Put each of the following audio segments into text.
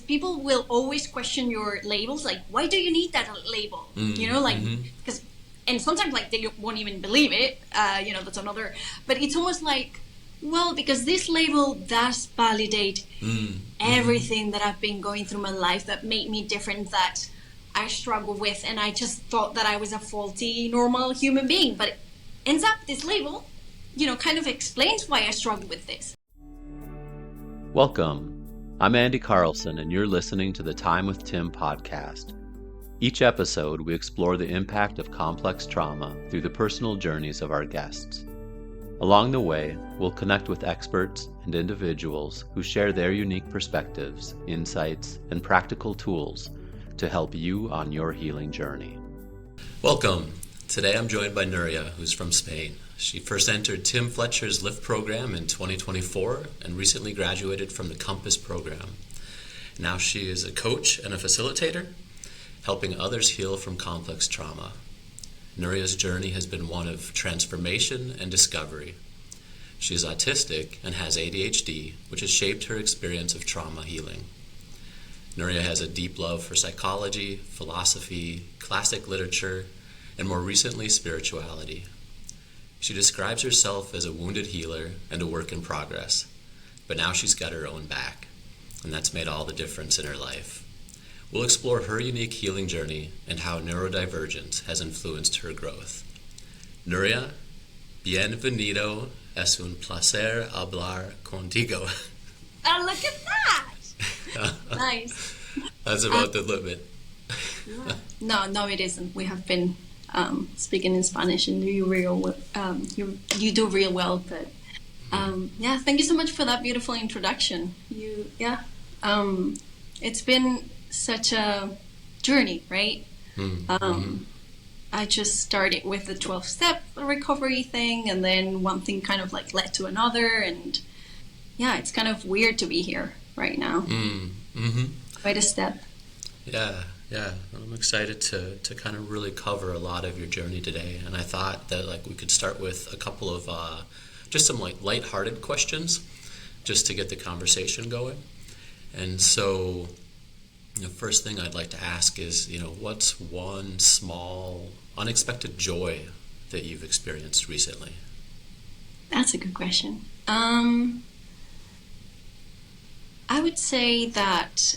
people will always question your labels, like, why do you need that label? Because, and sometimes like they won't even believe it, that's another, but it's almost like, well, because this label does validate everything that I've been going through my life that made me different, that I struggle with, and I just thought that I was a faulty, normal human being. But it ends up this label, kind of explains why I struggle with this. Welcome. I'm Andy Carlson, and you're listening to the Time with Tim podcast. Each episode, we explore the impact of complex trauma through the personal journeys of our guests. Along the way, we'll connect with experts and individuals who share their unique perspectives, insights, and practical tools to help you on your healing journey. Welcome. Today I'm joined by Núria, who's from Spain. She first entered Tim Fletcher's LIFT program in 2024 and recently graduated from the Compass program. Now she is a coach and a facilitator, helping others heal from complex trauma. Núria's journey has been one of transformation and discovery. She is autistic and has ADHD, which has shaped her experience of trauma healing. Núria has a deep love for psychology, philosophy, classic literature, and more recently, spirituality. She describes herself as a wounded healer and a work in progress, but now she's got her own back, and that's made all the difference in her life. We'll explore her unique healing journey and how neurodivergence has influenced her growth. Núria, bienvenido, es un placer hablar contigo. Oh, look at that! Nice. That's about the limit. No, it isn't. We have been speaking in Spanish, and you do real well. But thank you so much for that beautiful introduction. It's been such a journey, right? I just started with the 12-step recovery thing, and then one thing kind of like led to another, and it's kind of weird to be here right now. Quite a step. Yeah. I'm excited to kind of really cover a lot of your journey today, and I thought that we could start with a couple of just some lighthearted questions, just to get the conversation going. And so, the first thing I'd like to ask is, what's one small, unexpected joy that you've experienced recently? That's a good question. I would say that,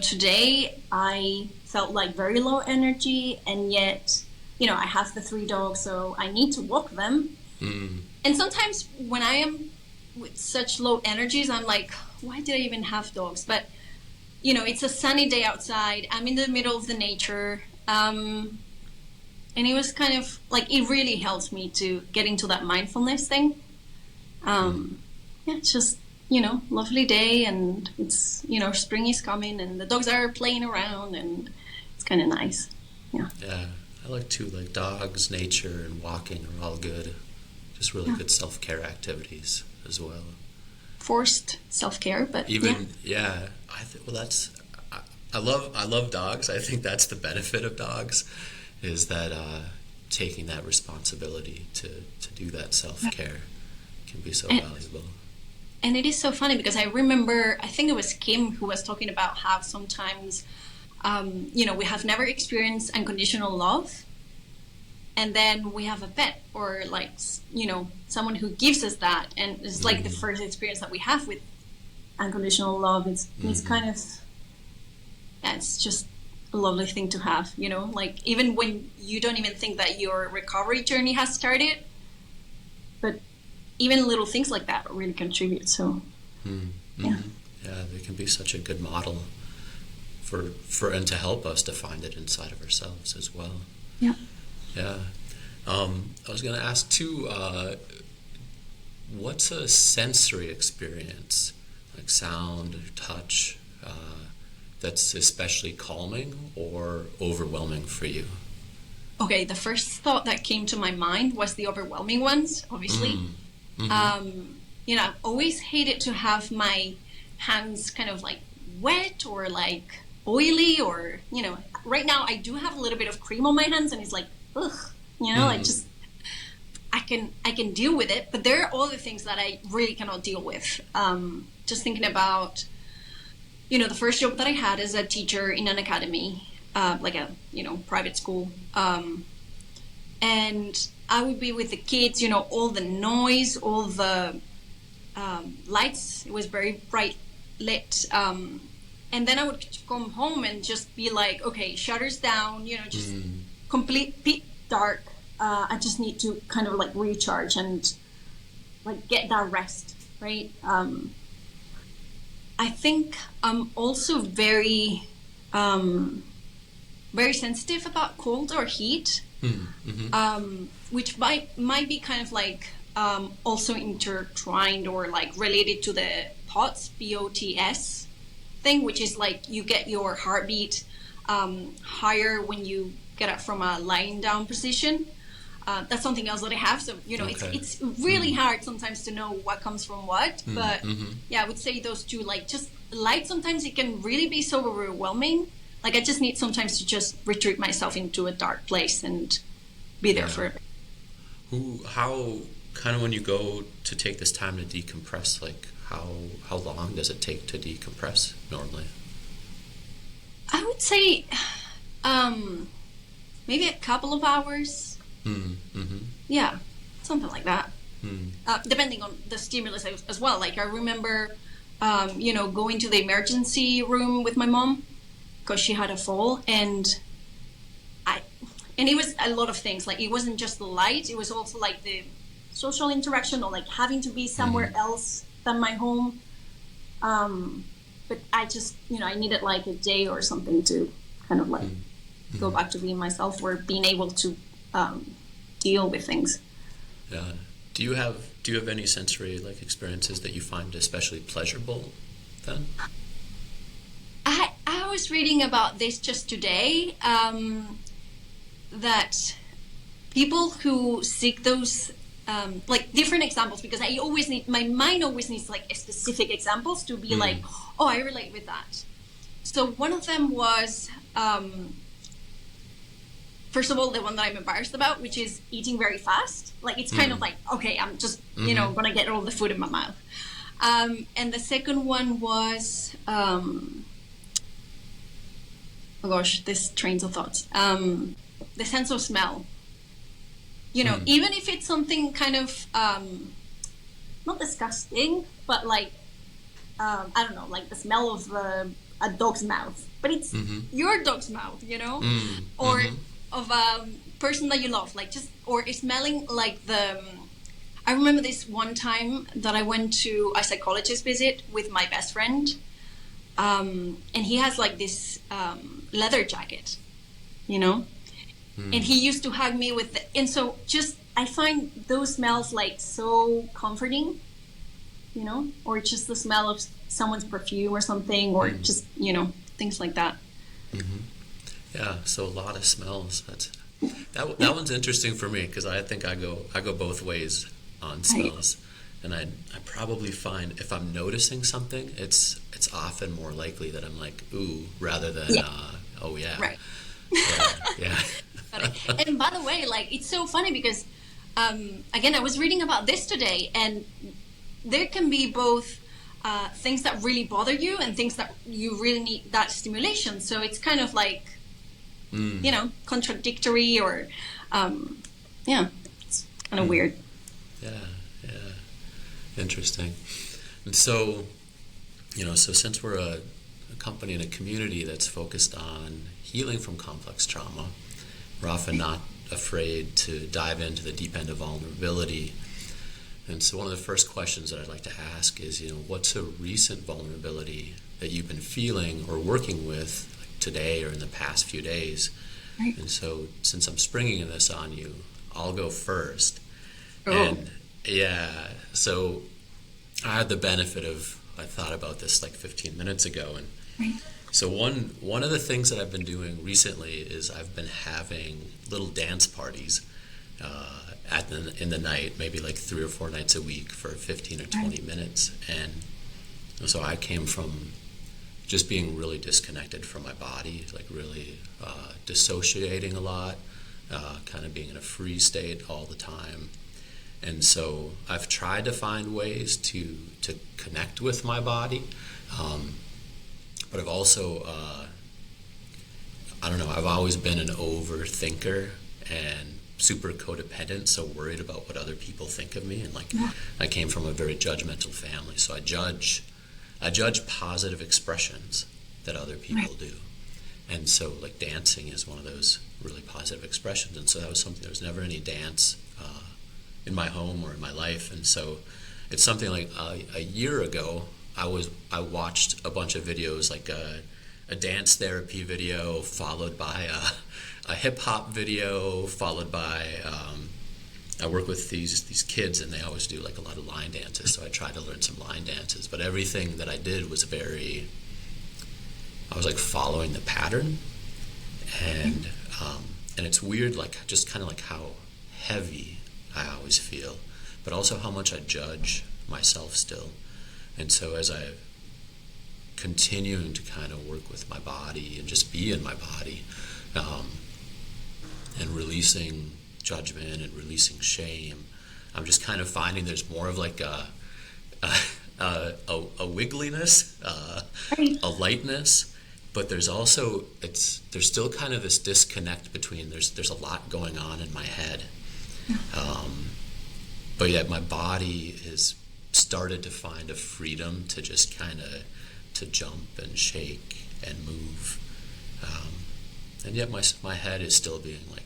today I felt like very low energy, and yet, I have the 3 dogs, so I need to walk them. And sometimes when I am with such low energies, I'm like, why did I even have dogs? But it's a sunny day outside. I'm in the middle of the nature. And it was kind of like, it really helps me to get into that mindfulness thing. It's just, lovely day, and it's, spring is coming, and the dogs are playing around, and it's kind of nice. Yeah, I like to, dogs, nature, and walking are all good. Just really good self-care activities as well. Forced self-care, but I love dogs. I think that's the benefit of dogs, is that taking that responsibility to do that self-care can be so valuable. And it is so funny because I remember, I think it was Kim who was talking about how sometimes we have never experienced unconditional love, and then we have a pet or someone who gives us that, and it's like the first experience that we have with unconditional love. It's kind of, it's just a lovely thing to have, even when you don't even think that your recovery journey has started, but even little things like that really contribute. So they can be such a good model for and to help us to find it inside of ourselves as well. I was going to ask too, what's a sensory experience, like sound or touch, that's especially calming or overwhelming for you? Okay, the first thought that came to my mind was the overwhelming ones, obviously. I've always hated to have my hands kind of wet or oily, or right now I do have a little bit of cream on my hands, and it's ugh, I can deal with it, but there are other things that I really cannot deal with. Just thinking about the first job that I had as a teacher in an academy, like a, private school. And I would be with the kids, all the noise, all the lights. It was very bright lit. And then I would come home and just be like, okay, shutters down, just complete pitch dark. I just need to kind of like recharge and like get that rest, right? I think I'm also very, very sensitive about cold or heat, which might be kind of like also intertwined or like related to the POTS, POTS thing, which is like you get your heartbeat higher when you get up from a lying down position. That's something else that I have. So, it's really hard sometimes to know what comes from what. But yeah, I would say those two, like just light, sometimes it can really be so overwhelming. Like I just need sometimes to just retreat myself into a dark place and be there for it. How kind of when you go to take this time to decompress, like how long does it take to decompress normally? I would say maybe a couple of hours. Yeah, something like that. Depending on the stimulus as well. Like I remember, going to the emergency room with my mom because she had a fall, and it was a lot of things. Like it wasn't just the light; it was also like the social interaction or like having to be somewhere else than my home. But I just, I needed like a day or something to kind of like go back to being myself or being able to deal with things. Yeah. Do you have any sensory like experiences that you find especially pleasurable then? I was reading about this just today, that people who seek those like different examples, because my mind always needs like specific examples to be like, oh, I relate with that. So one of them was, first of all, the one that I'm embarrassed about, which is eating very fast. Like it's kind of like, okay, I'm just, gonna get all the food in my mouth. And the second one was, oh gosh, this trains of thoughts. The sense of smell. Even if it's something kind of, not disgusting, but like, I don't know, like the smell of a dog's mouth. But it's your dog's mouth, or of a person that you love, like or smelling like I remember this one time that I went to a psychologist visit with my best friend, and he has like this leather jacket, and he used to hug me and so just I find those smells like so comforting, or just the smell of someone's perfume or something, or just things like that. Yeah, so a lot of smells. That one's interesting for me because I think I go both ways on smells, and I probably find if I'm noticing something, it's often more likely that I'm like ooh rather than oh yeah, right. Yeah. And by the way, like it's so funny because again, I was reading about this today, and there can be both things that really bother you and things that you really need that stimulation. So it's kind of like contradictory, or it's kind of weird. Yeah, interesting. And so so since we're a company and a community that's focused on healing from complex trauma, we're often not afraid to dive into the deep end of vulnerability. And so one of the first questions that I'd like to ask is, what's a recent vulnerability that you've been feeling or working with like today or in the past few days? Right. And so since I'm springing this on you, I'll go first. Oh. And yeah, so I had the benefit of, I thought about this like 15 minutes ago. And right. So one of the things that I've been doing recently is I've been having little dance parties in the night, maybe like 3 or 4 nights a week for 15 or 20 minutes. And so I came from just being really disconnected from my body, like really dissociating a lot, kind of being in a freeze state all the time. And so I've tried to find ways to connect with my body. but I've also, I don't know, I've always been an overthinker and super codependent, so worried about what other people think of me. And like, I came from a very judgmental family, so I judge positive expressions that other people do. And so like dancing is one of those really positive expressions. And so that was something, there was never any dance in my home or in my life. And so it's something like a year ago, I watched a bunch of videos, like a dance therapy video, followed by a hip hop video, followed by I work with these kids, and they always do like a lot of line dances. So I tried to learn some line dances, but everything that I did was I was like following the pattern, and it's weird, like just kind of like how heavy I always feel, but also how much I judge myself still. And so as I continuing to kind of work with my body and just be in my body, and releasing judgment and releasing shame, I'm just kind of finding there's more of like a wiggliness, a lightness, but there's also there's still kind of this disconnect between there's a lot going on in my head, but yet my body has started to find a freedom to just kind of to jump and shake and move, and yet my head is still being like,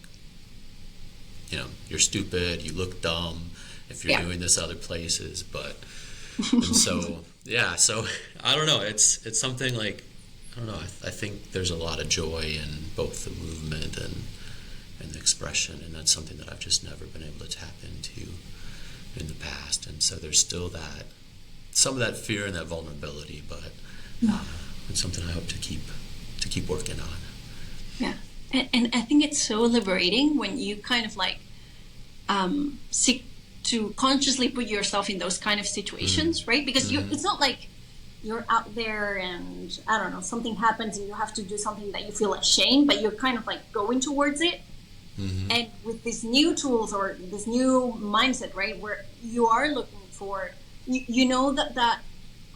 you're stupid, you look dumb if you're doing this other places, but and so so I don't know, it's something like, I don't know, I think there's a lot of joy in both the movement and the expression, and that's something that I've just never been able to tap into in the past. And so there's still some of that fear and that vulnerability, but it's something I hope to keep working on. Yeah, and I think it's so liberating when you kind of like seek to consciously put yourself in those kind of situations, right? Because it's not like you're out there and, I don't know, something happens and you have to do something that you feel ashamed, but you're kind of like going towards it. And with these new tools or this new mindset, right, where you are looking for, you know that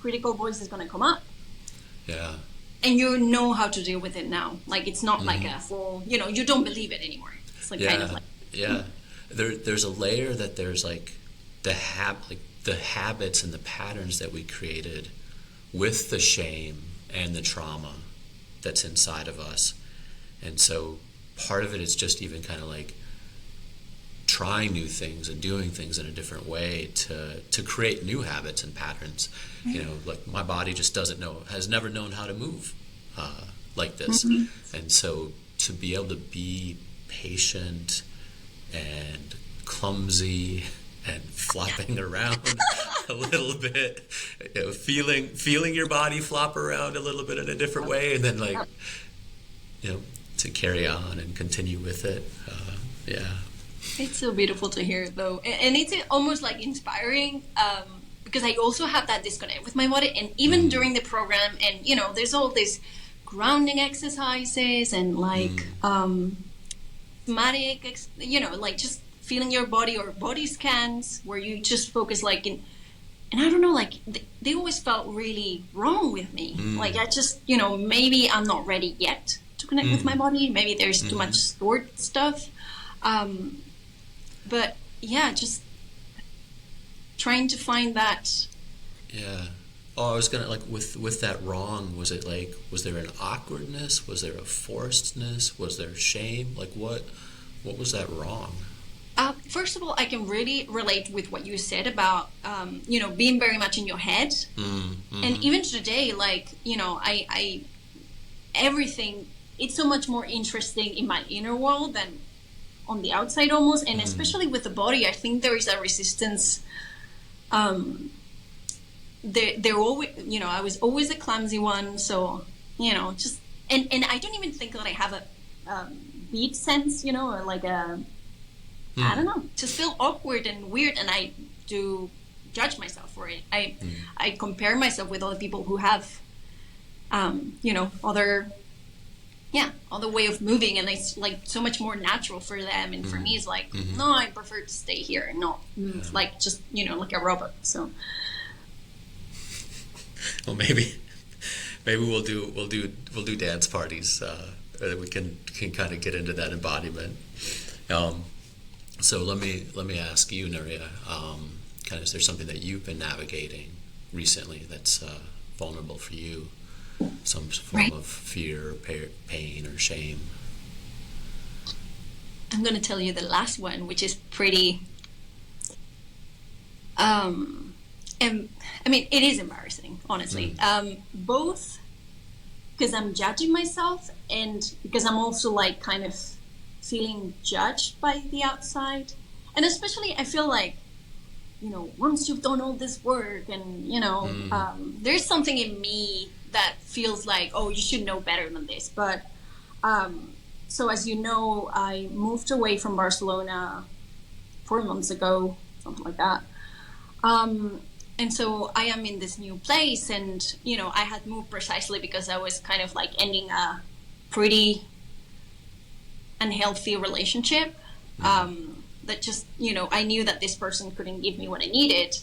critical voice is going to come up. Yeah. And you know how to deal with it now. Like, it's not like a full, you don't believe it anymore. It's like kind of like. Yeah. There's a layer that there's like the habits and the patterns that we created with the shame and the trauma that's inside of us. And so part of it is just even kind of like trying new things and doing things in a different way to create new habits and patterns. Like my body just has never known how to move like this. And so to be able to be patient and clumsy and flopping around a little bit, feeling your body flop around a little bit in a different way, and then like, to carry on and continue with it. It's so beautiful to hear, though, and it's almost like inspiring, because I also have that disconnect with my body, and even during the program, and there's all these grounding exercises and like somatic, like just feeling your body, or body scans where you just focus like in, and I don't know, like they always felt really wrong with me. Like I just, maybe I'm not ready yet to connect with my body. Maybe there's too much stored stuff. But yeah, just trying to find that. Yeah. Oh, I was gonna, like, with that wrong, was there an awkwardness? Was there a forcedness? Was there shame? Like, what was that wrong? First of all, I can really relate with what you said about, being very much in your head. And even today, like, I everything, it's so much more interesting in my inner world than on the outside almost. And especially with the body, I think there is a resistance. They're always, I was always a clumsy one. So, just, and I don't even think that I have a beat sense, or like I don't know, just feel awkward and weird, and I do judge myself for it. I compare myself with other people who have, other way of moving, and it's like so much more natural for them. And for me, it's like, no, I prefer to stay here and not move like just, like a robot. So. Well, maybe Maybe we'll do dance parties. We can kind of get into that embodiment. So let me ask you, Núria, kind of, is there something that you've been navigating recently that's vulnerable for you? Some form of fear, pain, or shame? I'm going to tell you the last one, which is pretty, and I mean, it is embarrassing, honestly. Both because I'm judging myself and because I'm also like kind of feeling judged by the outside. And especially I feel like, once you've done all this work and, there's something in me that feels like, oh, you should know better than this. But so as you know, I moved away from Barcelona 4 months ago, something like that. And so I am in this new place, and, I had moved precisely because I was kind of like ending a pretty unhealthy relationship. That just, I knew that this person couldn't give me what I needed.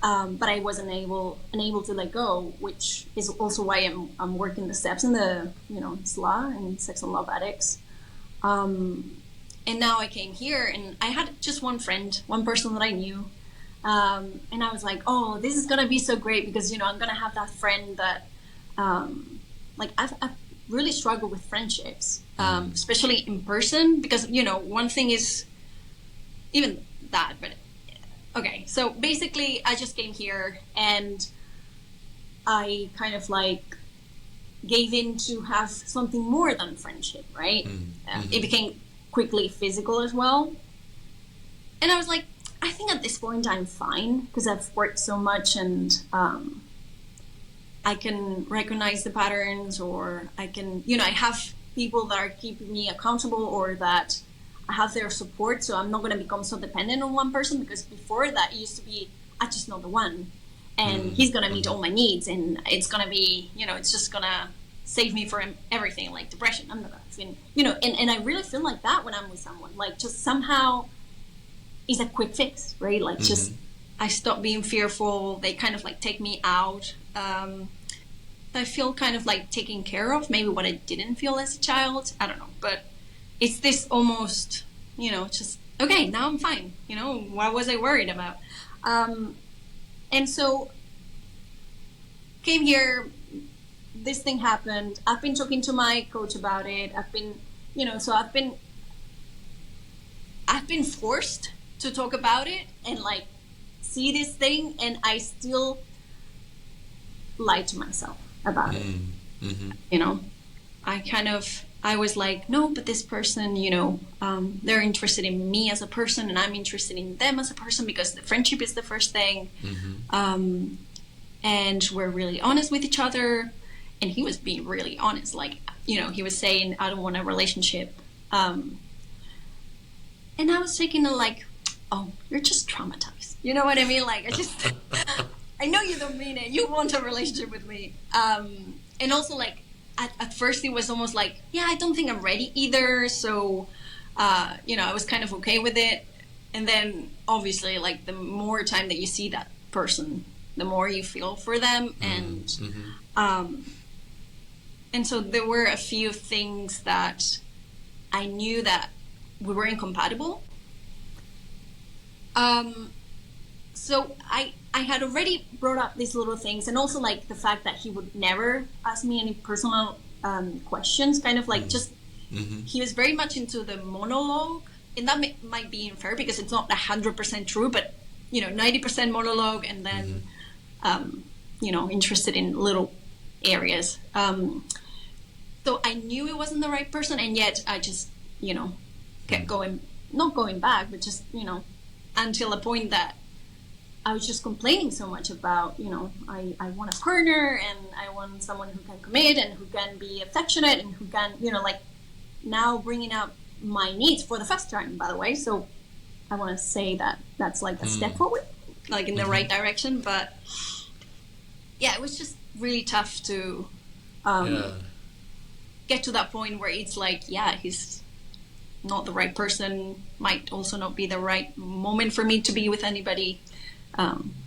But I wasn't unable to let go, which is also why I'm working the steps in the, SLA and Sex and Love Addicts. And now I came here and I had just one person that I knew. And I was like, oh, this is going to be so great because, I'm going to have that friend that, I've really struggled with friendships, especially in person because, one thing is even that, but okay. So basically I just came here and I kind of like gave in to have something more than friendship, right? It became quickly physical as well. And I was like, I think at this point I'm fine because I've worked so much and I can recognize the patterns, or I can, I have people that are keeping me accountable or that I have their support. So I'm not going to become so dependent on one person, because before that it used to be, I just know the one and he's going to meet all my needs and it's going to be, it's just going to save me from everything like depression. I'm not going to, and I really feel like that when I'm with someone, like just somehow it's a quick fix, right? Like just, I stop being fearful. They kind of like take me out. I feel kind of like taken care of, maybe what I didn't feel as a child. I don't know, but it's this almost, just, okay, now I'm fine. What was I worried about? And so came here, this thing happened. I've been talking to my coach about it. I've been, so I've been forced to talk about it and like see this thing, and I still lie to myself about it. I was like, no, but this person, they're interested in me as a person and I'm interested in them as a person because the friendship is the first thing. And we're really honest with each other. And he was being really honest. Like, he was saying, I don't want a relationship. And I was taking like, oh, you're just traumatized. You know what I mean? Like, I know you don't mean it. You want a relationship with me. And also like, at first it was almost like, yeah, I don't think I'm ready either. So, I was kind of okay with it. And then obviously like the more time that you see that person, the more you feel for them. And so there were a few things that I knew that we were incompatible. So I had already brought up these little things, and also like the fact that he would never ask me any personal questions, kind of like just, he was very much into the monologue, and that might be unfair because it's not 100% true, but 90% monologue, and then interested in little areas. So I knew it wasn't the right person, and yet I just kept not going back, but just until a point that I was just complaining so much about, I want a partner and I want someone who can commit and who can be affectionate and who can, like now bringing up my needs for the first time, by the way. So I want to say that that's like a step forward, like in the right direction. But yeah, it was just really tough to get to that point where it's like, yeah, he's not the right person, might also not be the right moment for me to be with anybody.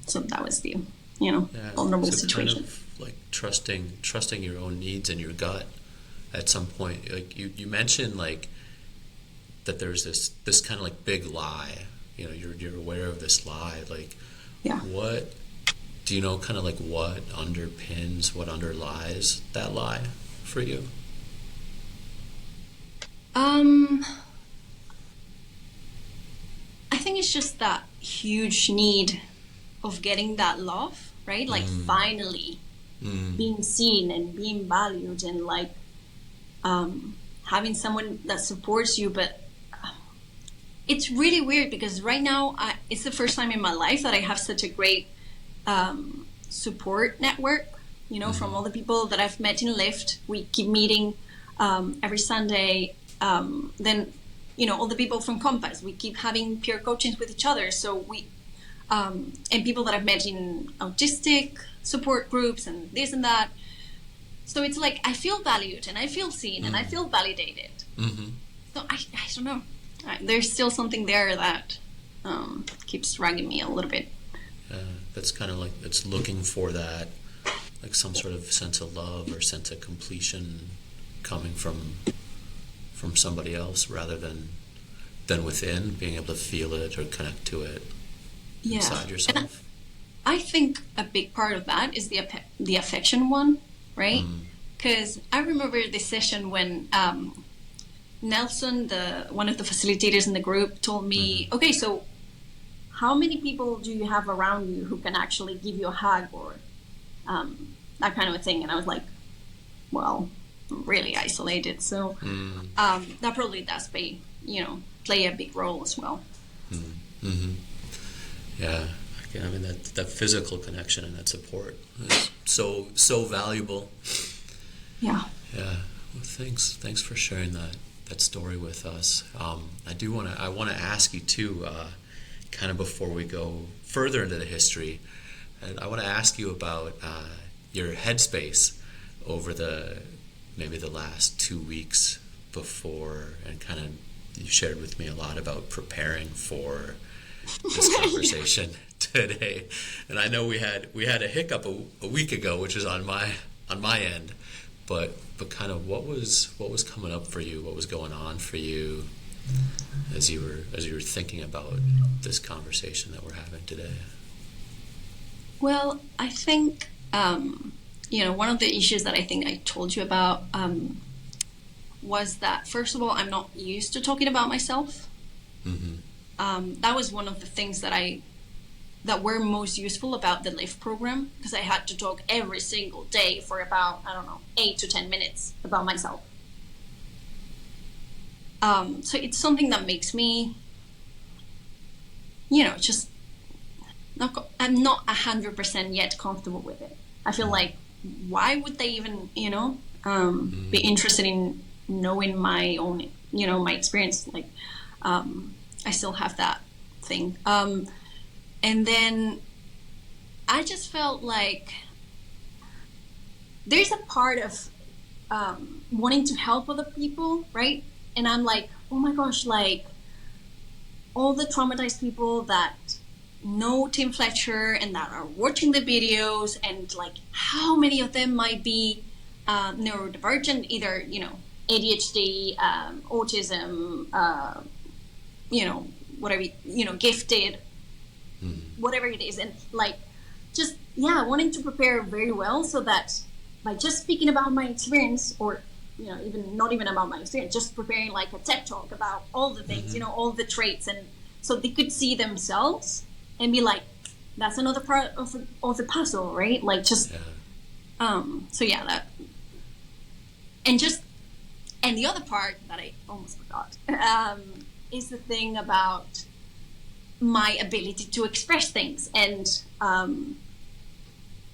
So that was the, vulnerable situation. like trusting your own needs and your gut at some point. Like you mentioned like that there's this kind of like big lie. You're aware of this lie. Like, Yeah. what do you know? Kind of like what underpins, what underlies that lie for you? I think it's just that huge need of getting that love, right? Like finally being seen and being valued, and like having someone that supports you. But it's really weird because right now it's the first time in my life that I have such a great support network, from all the people that I've met in LIFT. We keep meeting every Sunday. Then, all the people from Compass, we keep having peer coachings with each other. So we, and people that I've met in autistic support groups and this and that. So it's like, I feel valued and I feel seen and I feel validated. So I don't know. There's still something there that keeps dragging me a little bit. That's kind of like, it's looking for that, like some sort of sense of love or sense of completion coming from somebody else rather than within, being able to feel it or connect to it inside yourself. And I think a big part of that is the affection one, right? Because I remember this session when Nelson, one of the facilitators in the group, told me, okay, so how many people do you have around you who can actually give you a hug or that kind of a thing? And I was like, well, I'm really isolated. So that probably does play a big role as well. Yeah, I mean that physical connection and that support is so valuable. Yeah. Well, thanks for sharing that story with us. I want to ask you too, kind of before we go further into the history, and I want to ask you about your headspace over maybe the last 2 weeks before, and kind of you shared with me a lot about preparing for this conversation today. And I know we had a hiccup a week ago, which is on my end, but kind of what was coming up for you, what was going on for you as you were thinking about this conversation that we're having today? Well, I think one of the issues that I think I told you about was that, first of all, I'm not used to talking about myself. That was one of the things that were most useful about the LIFT program, because I had to talk every single day for about, 8 to 10 minutes about myself. So it's something that makes me, just I'm not 100% yet comfortable with it. I feel like, why would they even, be interested in knowing my own, my experience? Like, I still have that thing. And then I just felt like there's a part of wanting to help other people, right? And I'm like, oh my gosh, like all the traumatized people that know Tim Fletcher and that are watching the videos, and like how many of them might be neurodivergent, either, ADHD, autism, whatever, gifted, whatever it is. And like, just, wanting to prepare very well so that by just speaking about my experience, or, even not even about my experience, just preparing like a TED talk about all the things, all the traits, and so they could see themselves and be like, that's another part of the puzzle, right? Like just, that, and the other part that I almost forgot, is the thing about my ability to express things and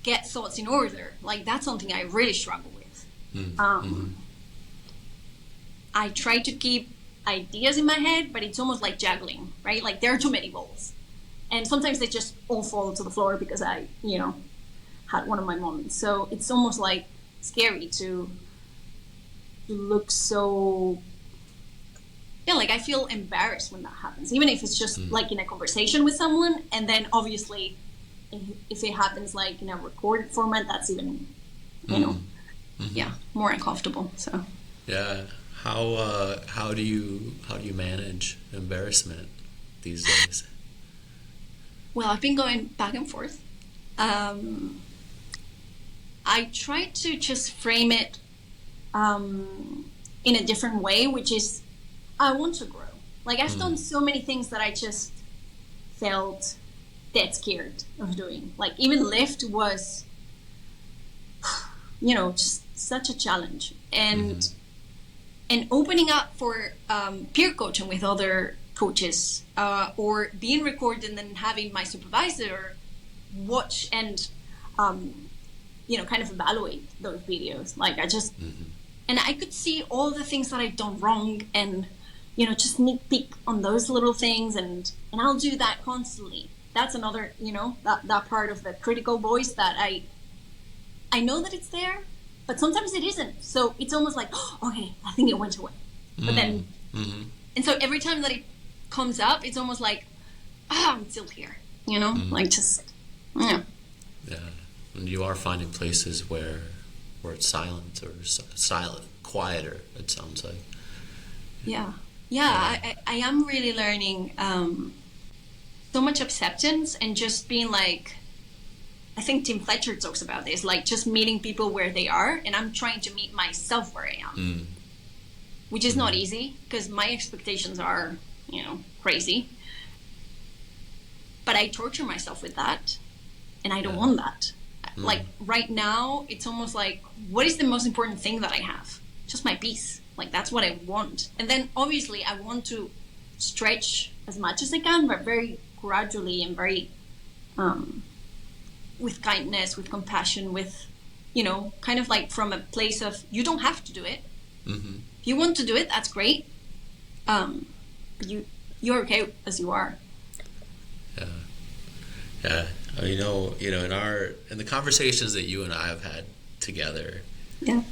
get thoughts in order. Like that's something I really struggle with. I try to keep ideas in my head, but it's almost like juggling, right? Like there are too many balls. And sometimes they just all fall to the floor because I, had one of my moments. So it's almost like scary to look so, like I feel embarrassed when that happens, even if it's just like in a conversation with someone, and then obviously if it happens like in a recorded format, that's even, you know, more uncomfortable. So yeah, how do you manage embarrassment these days? Well, I've been going back and forth. I try to just frame it in a different way, which is I want to grow. Like I've done so many things that I just felt dead scared of doing. Like even LIFT was, you know, just such a challenge. And opening up for peer coaching with other coaches, or being recorded and then having my supervisor watch and you know, kind of evaluate those videos. Like I just and I could see all the things that I've done wrong, and you know, just sneak peek on those little things, and I'll do that constantly. That's another, you know, that part of the critical voice that I know that it's there, but sometimes it isn't. So it's almost like, oh, okay, I think it went away. But then and so every time that it comes up, it's almost like, I'm still here, you know, like just yeah. And you are finding places where it's silent or silent, quieter, it sounds like. I am really learning so much acceptance, and just being like, I think Tim Fletcher talks about this, like just meeting people where they are, and I'm trying to meet myself where I am, which is not easy because my expectations are, you know, crazy. But I torture myself with that, and I don't want that. Like right now, it's almost like, what is the most important thing that I have? Just my peace. Like that's what I want. And then obviously I want to stretch as much as I can, but very gradually and very with kindness, with compassion, with, you know, kind of like from a place of, you don't have to do it. If you want to do it, that's great. But you're okay as you are. Yeah. You know, in the conversations that you and I have had together, kind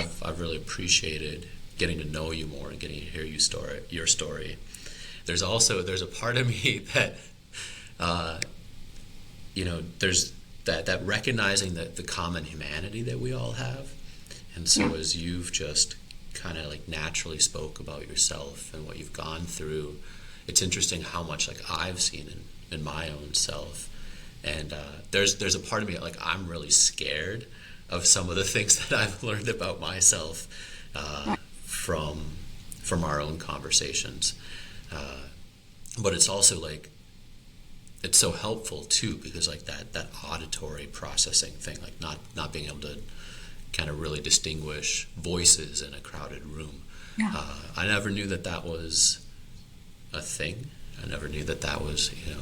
of I've really appreciated getting to know you more and getting to hear your story. There's a part of me that, you know, there's that recognizing that the common humanity that we all have, and so as you've just kind of like naturally spoke about yourself and what you've gone through, it's interesting how much like I've seen in my own self. And there's a part of me like I'm really scared of some of the things that I've learned about myself from our own conversations. But it's also like it's so helpful too, because like that auditory processing thing, like not being able to kind of really distinguish voices in a crowded room. I never knew that was a thing. I never knew that was, you know.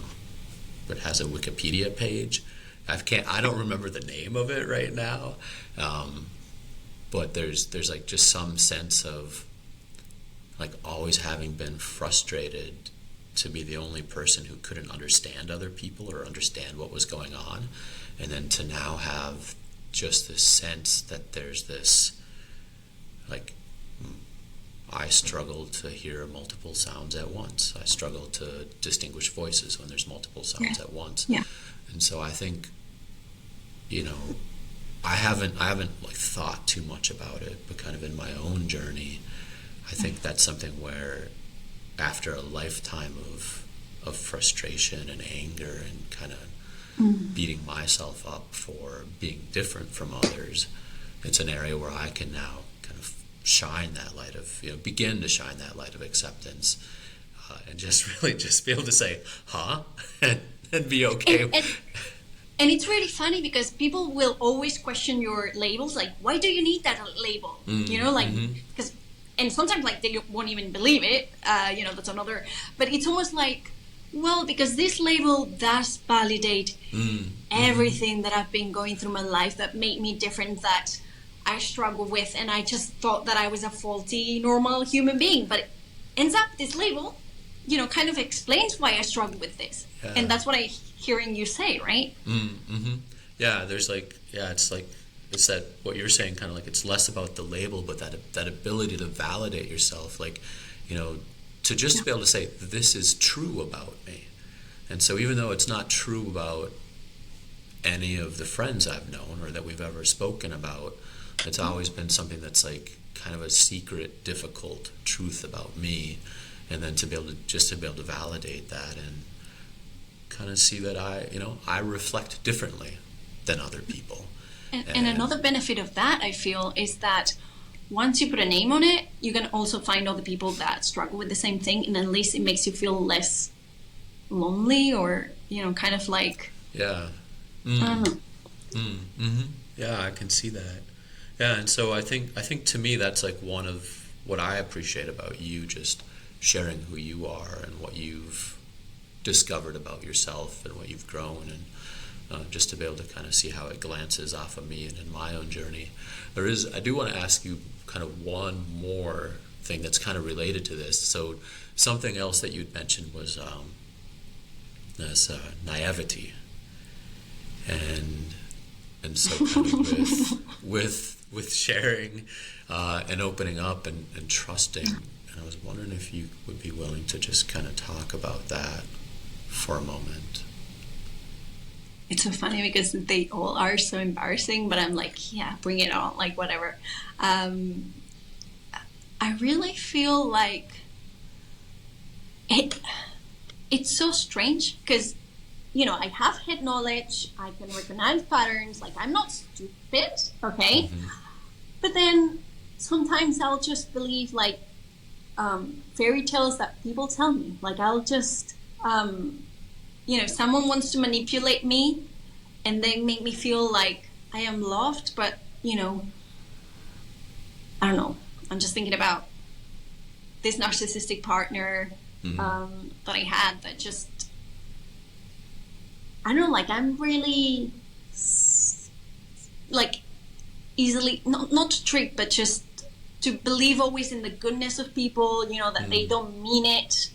It has a Wikipedia page. I don't remember the name of it right now, but there's like just some sense of like always having been frustrated to be the only person who couldn't understand other people or understand what was going on, and then to now have just this sense that there's this like, I struggle to hear multiple sounds at once. I struggle to distinguish voices when there's multiple sounds at once. And so I think, you know, I haven't like thought too much about it, but kind of in my own journey, I think that's something where after a lifetime of frustration and anger and kind of beating myself up for being different from others, it's an area where I can now shine that light of, you know, begin to shine that light of acceptance, and just really just be able to say, and be okay. And it's really funny because people will always question your labels, like, why do you need that label? You know, like, because, and sometimes like they won't even believe it, you know, that's another, but it's almost like, well, because this label does validate everything that I've been going through my life that made me different, that I struggle with, and I just thought that I was a faulty, normal human being. But it ends up this label, you know, kind of explains why I struggle with this. And that's what I'm hearing you say, right? Yeah, there's like, it's like, it's that what you're saying, kind of like it's less about the label, but that ability to validate yourself, like, you know, to just be able to say, this is true about me. And so even though it's not true about any of the friends I've known or that we've ever spoken about. It's always been something that's like kind of a secret, difficult truth about me, and then to be able to validate that and kind of see that I reflect differently than other people. And another benefit of that, I feel, is that once you put a name on it, you can also find other people that struggle with the same thing, and at least it makes you feel less lonely, or kind of like, yeah. I don't know. Mm-hmm. Yeah, I can see that. Yeah, and so I think to me that's like one of what I appreciate about you, just sharing who you are and what you've discovered about yourself and what you've grown, and just to be able to kind of see how it glances off of me and in my own journey. I do want to ask you kind of one more thing that's kind of related to this. So something else that you'd mentioned was this naivety, and so kind of with sharing and opening up and trusting. And I was wondering if you would be willing to just kind of talk about that for a moment. It's so funny because they all are so embarrassing, but I'm like, yeah, bring it on, like whatever. I really feel like it's so strange because, I have head knowledge, I can recognize patterns, like I'm not stupid, okay? Mm-hmm. But then sometimes I'll just believe like fairy tales that people tell me. Like I'll just, someone wants to manipulate me and they make me feel like I am loved, but, I don't know. I'm just thinking about this narcissistic partner that I had that just, I don't know, like I'm really like easily, not tricked, but just to believe always in the goodness of people, that they don't mean it.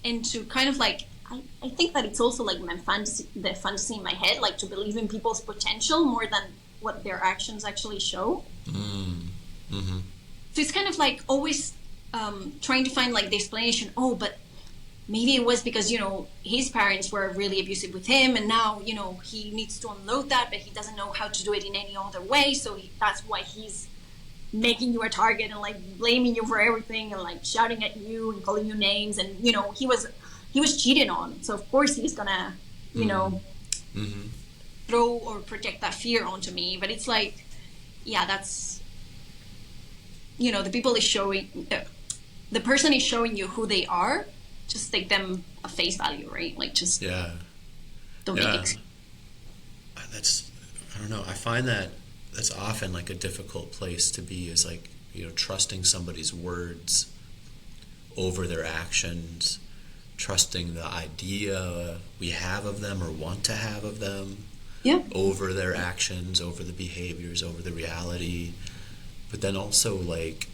And to kind of like, I think that it's also like the fantasy in my head, like to believe in people's potential more than what their actions actually show. Mm-hmm. So it's kind of like always trying to find like the explanation. Oh, but maybe it was because, his parents were really abusive with him, and now, he needs to unload that, but he doesn't know how to do it in any other way. So that's why he's making you a target and like blaming you for everything and like shouting at you and calling you names. And, he was cheated on. So of course he's gonna, throw or project that fear onto me. But it's like, yeah, that's, the people is showing, the person is showing you who they are. Just take them at face value, right? Like just don't make it. I don't know. I find that's often like a difficult place to be, is like, trusting somebody's words over their actions, trusting the idea we have of them or want to have of them over their actions, over the behaviors, over the reality. But then also like,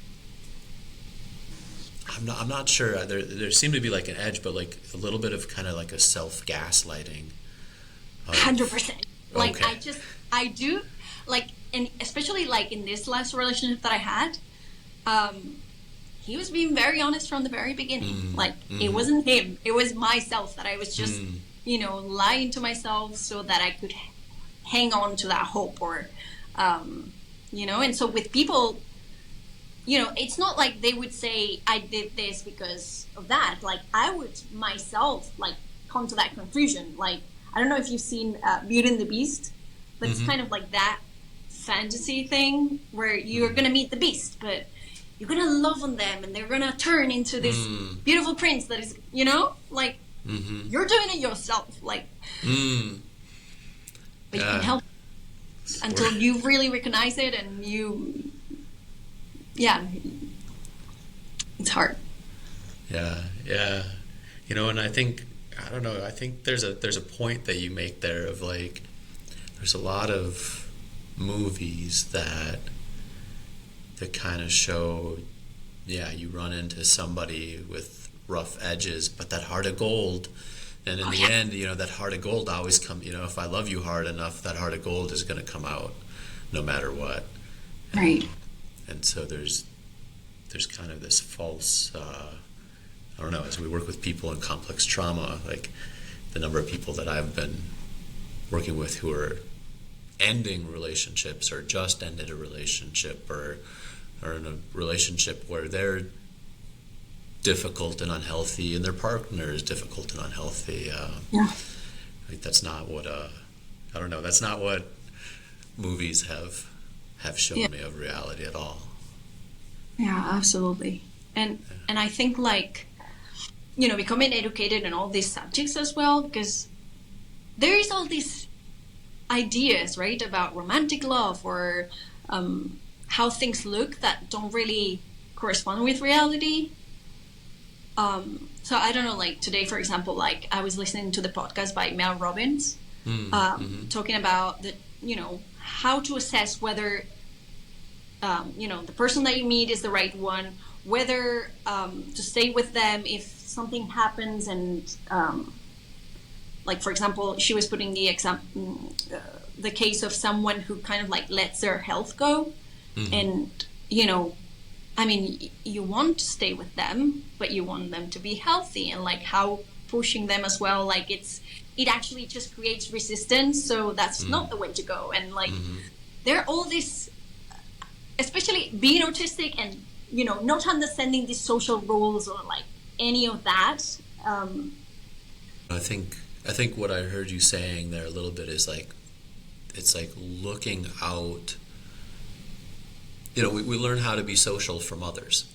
I'm not sure. There seemed to be like an edge, but like a little bit of kind of like a self-gaslighting. 100%. Like okay. I do like, and especially like in this last relationship that I had, he was being very honest from the very beginning. It wasn't him, it was myself that I was just, lying to myself so that I could hang on to that hope, or, and so with people, it's not like they would say, I did this because of that. Like, I would myself, like, come to that conclusion. Like, I don't know if you've seen Beauty and the Beast, but it's kind of like that fantasy thing where you're going to meet the beast, but you're going to love on them and they're going to turn into this beautiful prince that is, like, you're doing it yourself. Like, but you can help until you really recognize it and you... it's hard. And I think there's a point that you make there of like, there's a lot of movies that kind of show, you run into somebody with rough edges, but that heart of gold, and in the end, that heart of gold always if I love you hard enough, that heart of gold is going to come out no matter what. Right. And so there's kind of this false, I don't know, as we work with people in complex trauma, like the number of people that I've been working with who are ending relationships or just ended a relationship or in a relationship where they're difficult and unhealthy and their partner is difficult and unhealthy. Like that's not what I don't know. That's not what movies have shown me of reality at all. Yeah, absolutely. And I think like, you know, becoming educated in all these subjects as well, because there is all these ideas, right, about romantic love or how things look that don't really correspond with reality. So I don't know, like today, for example, like I was listening to the podcast by Mel Robbins, talking about the, you know, how to assess whether, you know, the person that you meet is the right one, whether to stay with them if something happens. And like, for example, she was putting the case of someone who kind of like lets their health go. And, you know, I mean, you want to stay with them, but you want them to be healthy, and like how pushing them as well, like it actually just creates resistance. So that's not the way to go. And like, there are all this, especially being autistic and, you know, not understanding these social rules or like any of that. I think what I heard you saying there a little bit is like, it's like looking out. You know, we learn how to be social from others,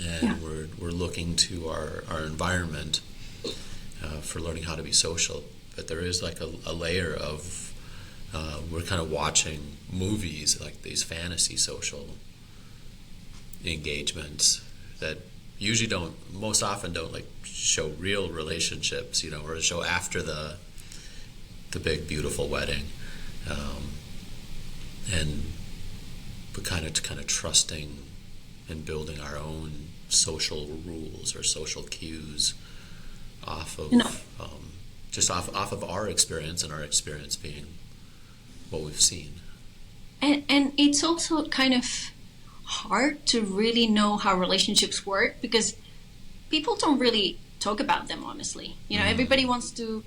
and we're looking to our environment for learning how to be social. But there is like a layer of we're kind of watching movies, like these fantasy social engagements that usually most often don't like show real relationships, you know, or show after the big beautiful wedding, but kind of trusting and building our own social rules or social cues off of just off of our experience, and our experience being what we've seen. And it's also kind of hard to really know how relationships work because people don't really talk about them honestly. You know, everybody wants to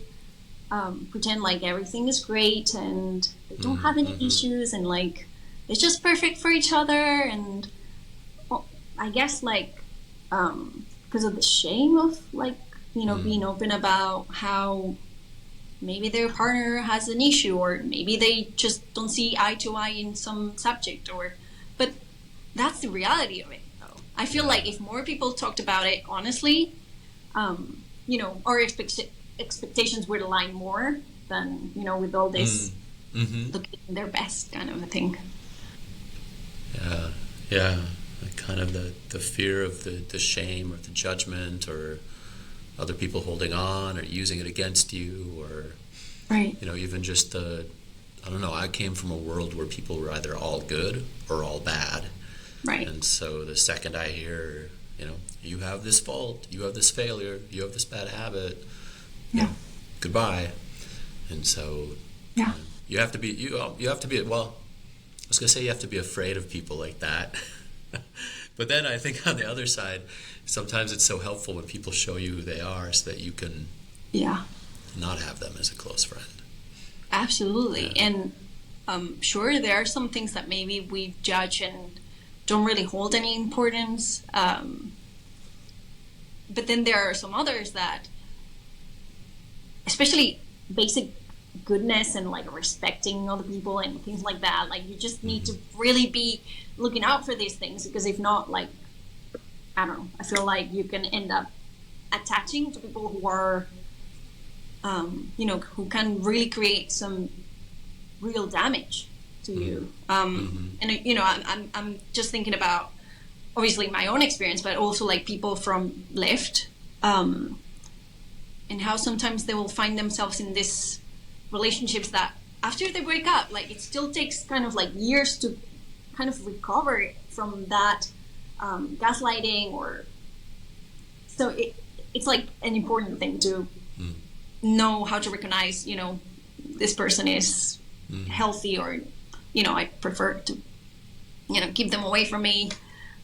pretend like everything is great and they don't have any issues, and like it's just perfect for each other. And well, I guess like because of the shame of like, you know, being open about how maybe their partner has an issue, or maybe they just don't see eye to eye in some subject, but that's the reality of it though. I feel like if more people talked about it honestly, you know, our expectations would align more than, you know, with all this looking their best kind of a thing. Like kind of the fear of the shame or the judgment or other people holding on or using it against you, or right, you know, even just I don't know, I came from a world where people were either all good or all bad, right? And so the second I hear, you know, you have this fault, you have this failure, you have this bad habit, you know, goodbye. And so you have to be well, I was gonna say you have to be afraid of people like that. But then I think on the other side, sometimes it's so helpful when people show you who they are so that you can not have them as a close friend. Absolutely. And sure, there are some things that maybe we judge and don't really hold any importance. But then there are some others that, especially basic goodness and like respecting other people and things like that, like you just need to really be looking out for these things, because if not, like, I don't know, I feel like you can end up attaching to people who are you know, who can really create some real damage to you. And you know, I'm just thinking about obviously my own experience, but also like people from LIFT, and how sometimes they will find themselves in these relationships that after they break up, like it still takes kind of like years to kind of recover from that gaslighting, or so it's like an important thing to know how to recognize, you know, this person is healthy, or, you know, I prefer to, you know, keep them away from me.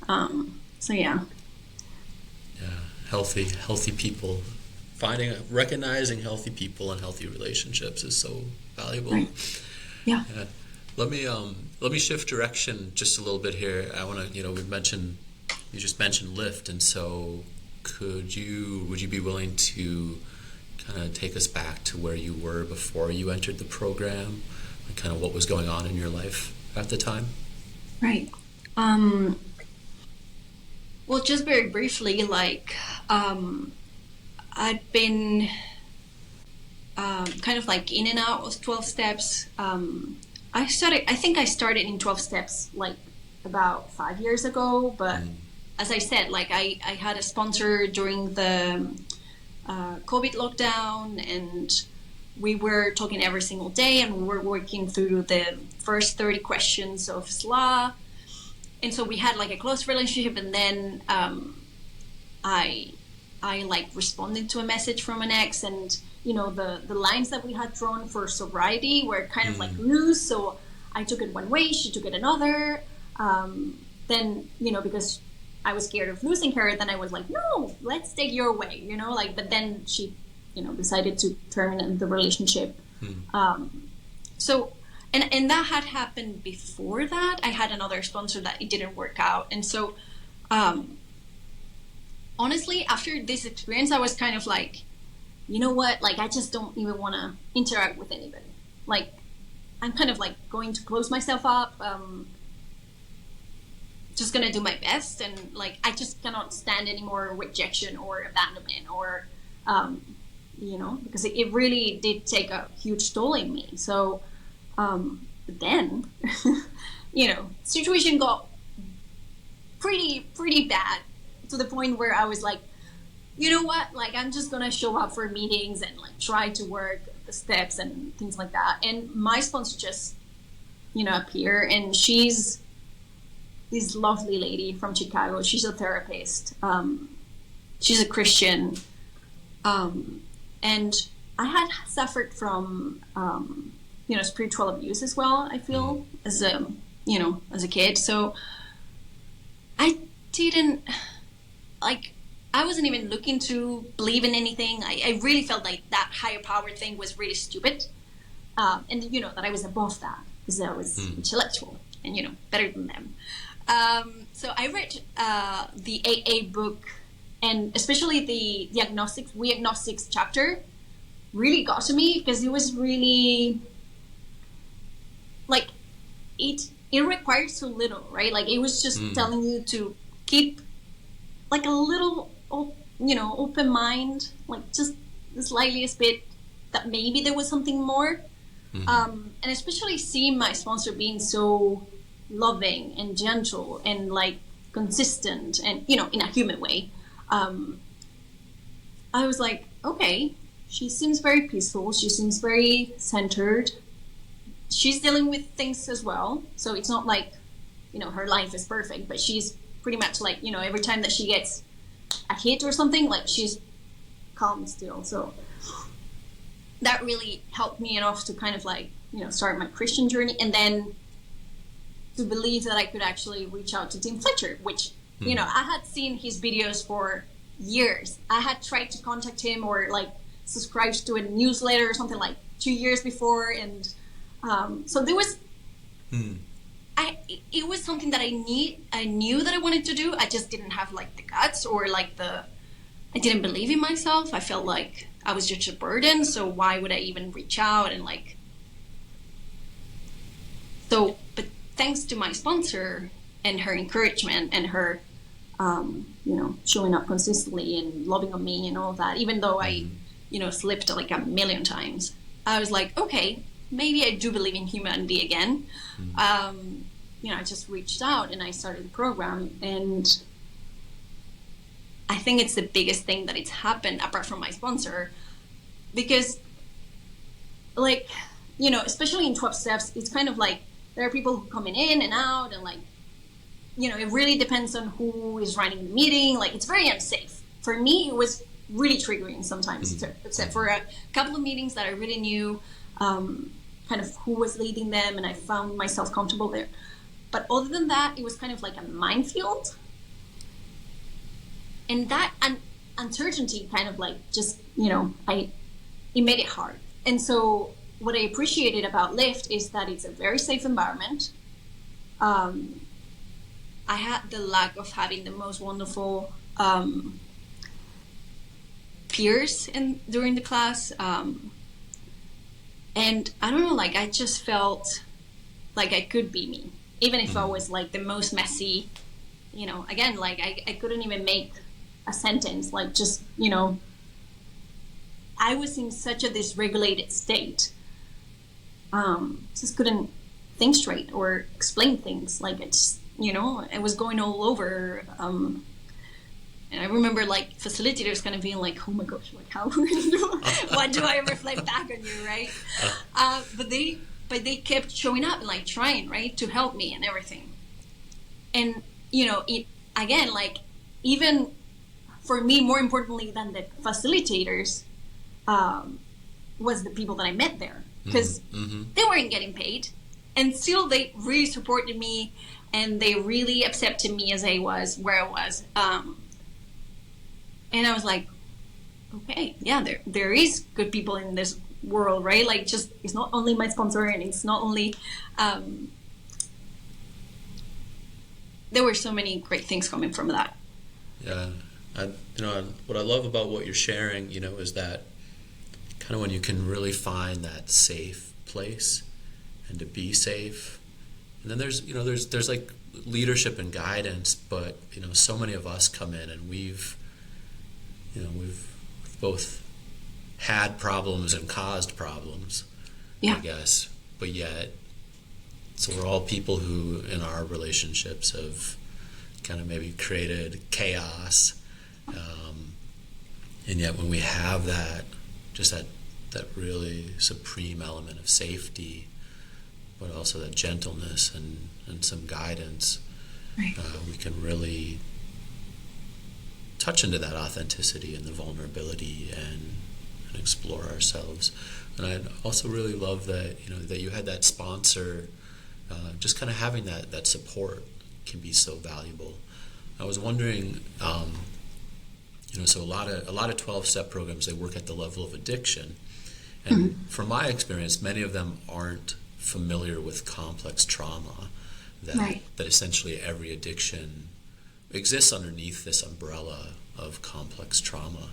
So healthy people recognizing healthy people and healthy relationships is so valuable. Right. Yeah. Let me shift direction just a little bit here. I want to, you just mentioned LIFT, and so would you be willing to kind of take us back to where you were before you entered the program, and kind of what was going on in your life at the time? Right. Well, just very briefly, I'd been kind of like in and out of 12 steps. I think I started in 12 steps like about 5 years ago, but as I said, like I had a sponsor during the COVID lockdown, and we were talking every single day, and we were working through the first 30 questions of SLA. And so we had like a close relationship, and then I like responded to a message from an ex, and the lines that we had drawn for sobriety were kind of like loose. So I took it one way, she took it another. Then because I was scared of losing her, then I was like, no, let's take your way, but then she decided to terminate the relationship. So and that had happened before that. I had another sponsor that it didn't work out, and so honestly, after this experience, I was kind of like, you know what? Like, I just don't even want to interact with anybody. Like, I'm kind of like going to close myself up. Just gonna do my best, and like, I just cannot stand any more rejection or abandonment, or because it really did take a huge toll in me. So, but then, situation got pretty bad, to the point where I was like, you know what, like, I'm just gonna show up for meetings and like try to work the steps and things like that. And my sponsor just appear, and she's this lovely lady from Chicago. She's a therapist. She's a Christian, and I had suffered from spiritual abuse as well, I feel, as a kid. So I didn't I wasn't even looking to believe in anything. I really felt like that higher power thing was really stupid. And that I was above that because I was intellectual and, better than them. So I read the AA book, and especially the We Agnostics chapter really got to me, because it was really like, it required so little, right? Like, it was just telling you to keep like a little, open mind, like just the slightest bit that maybe there was something more. And especially seeing my sponsor being so loving and gentle and like consistent and, in a human way. I was like, okay, she seems very peaceful. She seems very centered. She's dealing with things as well. So it's not like, her life is perfect, but she's pretty much like, every time that she gets a hit or something, like, she's calm still. So that really helped me enough to kind of like, start my Christian journey, and then to believe that I could actually reach out to Tim Fletcher, which, I had seen his videos for years. I had tried to contact him or like subscribe to a newsletter or something like 2 years before. And so there was, it was something that I knew that I wanted to do. I just didn't have like the guts, or like I didn't believe in myself. I felt like I was just a burden. So why would I even reach out? And like, so, but thanks to my sponsor and her encouragement and her, showing up consistently and loving on me and all that, even though I, slipped like a million times, I was like, okay, maybe I do believe in humanity again. I just reached out and I started the program, and I think it's the biggest thing that it's happened apart from my sponsor, because like, especially in 12 steps, it's kind of like there are people who coming in and out, and like, it really depends on who is running the meeting. Like, it's very unsafe. For me, it was really triggering sometimes, except for a couple of meetings that I really knew kind of who was leading them, and I found myself comfortable there. But other than that, it was kind of like a minefield. And that, uncertainty kind of like just, it made it hard. And so what I appreciated about LIFT is that it's a very safe environment. I had the luck of having the most wonderful peers during the class. And I don't know, like I just felt like I could be me, even if I was like the most messy, again, like I couldn't even make a sentence, like just, I was in such a dysregulated state. Just couldn't think straight or explain things. Like it's, it was going all over. And I remember like facilitators kind of being like, oh my gosh, like how, what do I reflect back on you, right? But they kept showing up and like trying, right, to help me and everything. And, it, again, like even for me, more importantly than the facilitators, was the people that I met there, because they weren't getting paid, and still they really supported me, and they really accepted me as I was, where I was, and I was like, okay, yeah, there is good people in this world, right? Like, just it's not only my sponsor, and it's not only there were so many great things coming from that. Yeah, what I love about what you're sharing, is that kind of when you can really find that safe place and to be safe. And then there's like leadership and guidance, but so many of us come in and we've both had problems and caused problems, I guess, but yet so we're all people who in our relationships have kind of maybe created chaos, and yet when we have that really supreme element of safety, but also that gentleness and some guidance, right. We can really touch into that authenticity and the vulnerability and explore ourselves. And I also really love that that you had that sponsor. Just kind of having that support can be so valuable. I was wondering, so a lot of 12-step programs, they work at the level of addiction, and from my experience, many of them aren't familiar with complex trauma. That essentially every addiction exists underneath this umbrella of complex trauma.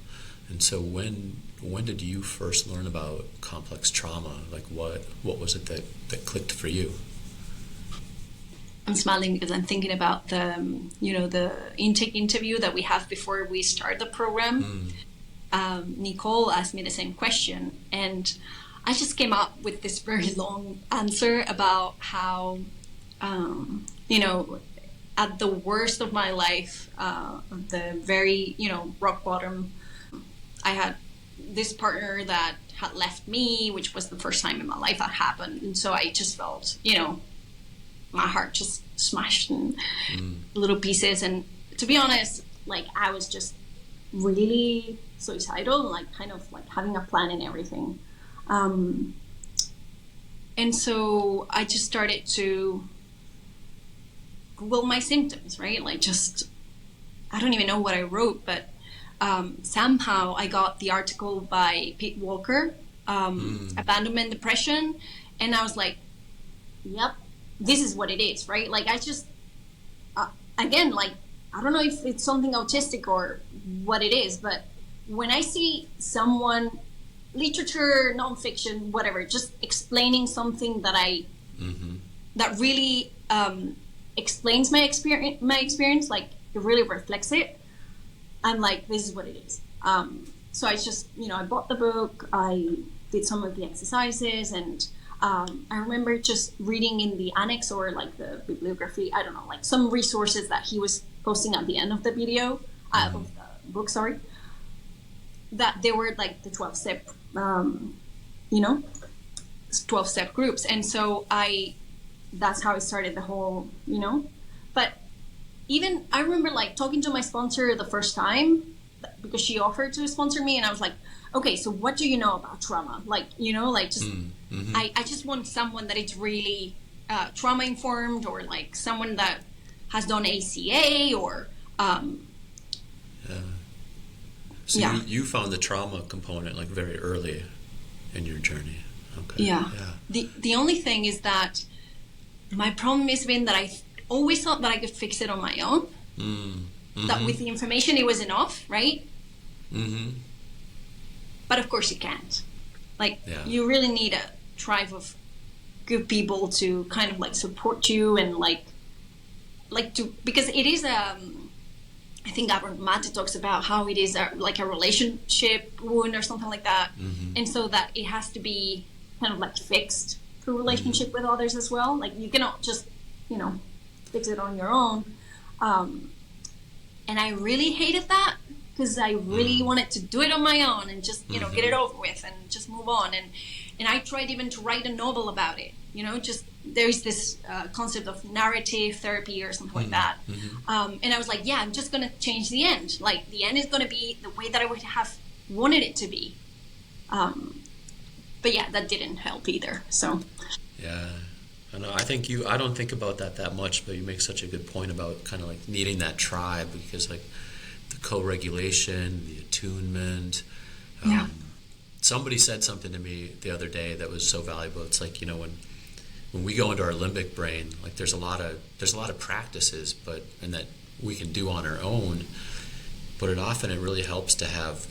And so when did you first learn about complex trauma? Like what was it that clicked for you? I'm smiling because I'm thinking about the intake interview that we have before we start the program. Nicole asked me the same question, and I just came up with this very long answer about how, at the worst of my life, the very, rock bottom, I had this partner that had left me, which was the first time in my life that happened. And so I just felt, my heart just smashed in little pieces. And to be honest, like I was just really suicidal, like kind of like having a plan and everything. And so I just started to Google my symptoms, right? Like just, I don't even know what I wrote, but somehow I got the article by Pete Walker, Abandonment Depression. And I was like, yep, this is what it is, right? Like I just, again, like, I don't know if it's something autistic or what it is, but when I see someone, literature, nonfiction, whatever, just explaining something that that really explains my experience, like it really reflects it, I'm like, this is what it is. So I just, I bought the book, I did some of the exercises, and I remember just reading in the annex or like the bibliography, I don't know, like some resources that he was posting at the end of the video, of the book, sorry, that they were like the 12-step, 12-step groups. And so that's how I started the whole, but even I remember like talking to my sponsor the first time because she offered to sponsor me, and I was like, okay, so what do you know about trauma? Like, like just, I just want someone that is really trauma informed, or like someone that has done ACA or, So Yeah. you found the trauma component like very early in your journey. Okay. Yeah. The only thing is that my problem has been that I always thought that I could fix it on my own. That with the information it was enough, right? But of course you can't. Like you really need a tribe of good people to kind of like support you and like to, because it is I think Matt talks about how it is like a relationship wound or something like that, and so that it has to be kind of like fixed through relationship with others as well. Like you cannot just fix it on your own, and I really hated that because I really wanted to do it on my own and just get it over with and just move on, and I tried even to write a novel about it. Just there's this concept of narrative therapy or something like that. And I was like, I'm just going to change the end. Like the end is going to be the way that I would have wanted it to be. But that didn't help either. So. Yeah. I know. I don't think about that much, but you make such a good point about kind of like needing that tribe, because like the co-regulation, the attunement. Somebody said something to me the other day that was so valuable. It's like, when we go into our limbic brain, like there's a lot of practices, and that we can do on our own, but it really helps to have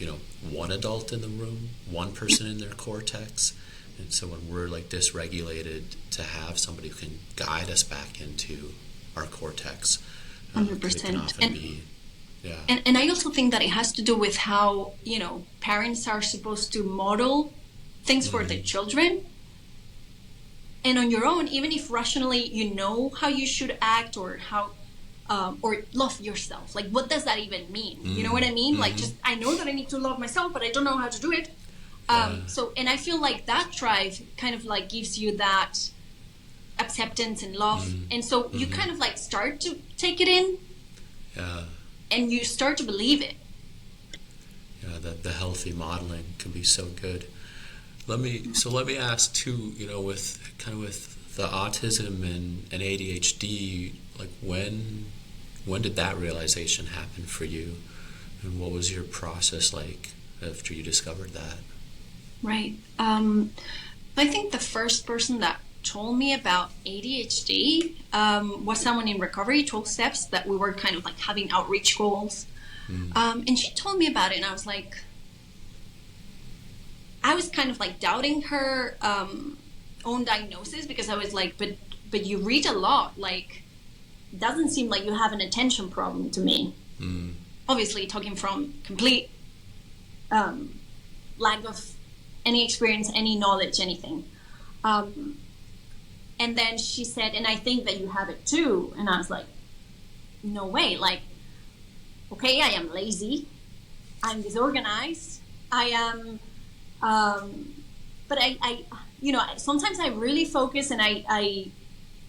one adult in the room, one person in their cortex, and so when we're like dysregulated, to have somebody who can guide us back into our cortex. 100%. And I also think that it has to do with how parents are supposed to model things for their children. And on your own, even if rationally you know how you should act or how, or love yourself, like what does that even mean? You know what I mean? Like just, I know that I need to love myself, but I don't know how to do it. So, and I feel like that drive kind of like gives you that acceptance and love. And so you kind of like start to take it in. And you start to believe it. The healthy modeling can be so good. Let me ask too, with the autism and ADHD, like when did that realization happen for you, and what was your process like after you discovered that? Right. I think the first person that told me about ADHD was someone in recovery, 12 steps, that we were kind of like having outreach goals. And she told me about it, and I was like, I was kind of like doubting her own diagnosis, because I was like, but you read a lot, like it doesn't seem like you have an attention problem to me. Obviously talking from complete lack of any experience, any knowledge, anything. And then she said, and I think that you have it too. And I was like, no way. Like, okay, I am lazy, I'm disorganized, I am but I sometimes I really focus, and I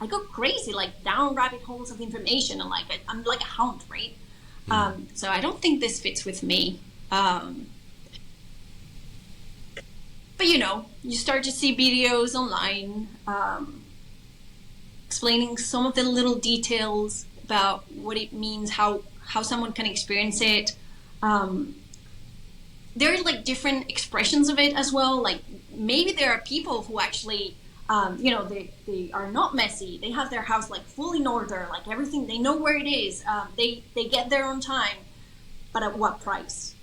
go crazy, like down rabbit holes of information, and like I'm like a hound, right? So I don't think this fits with me. But you start to see videos online explaining some of the little details about what it means, how someone can experience it. There are like different expressions of it as well. Like maybe there are people who actually, they are not messy. They have their house like full in order, like everything. They know where it is. They get there on time, but at what price?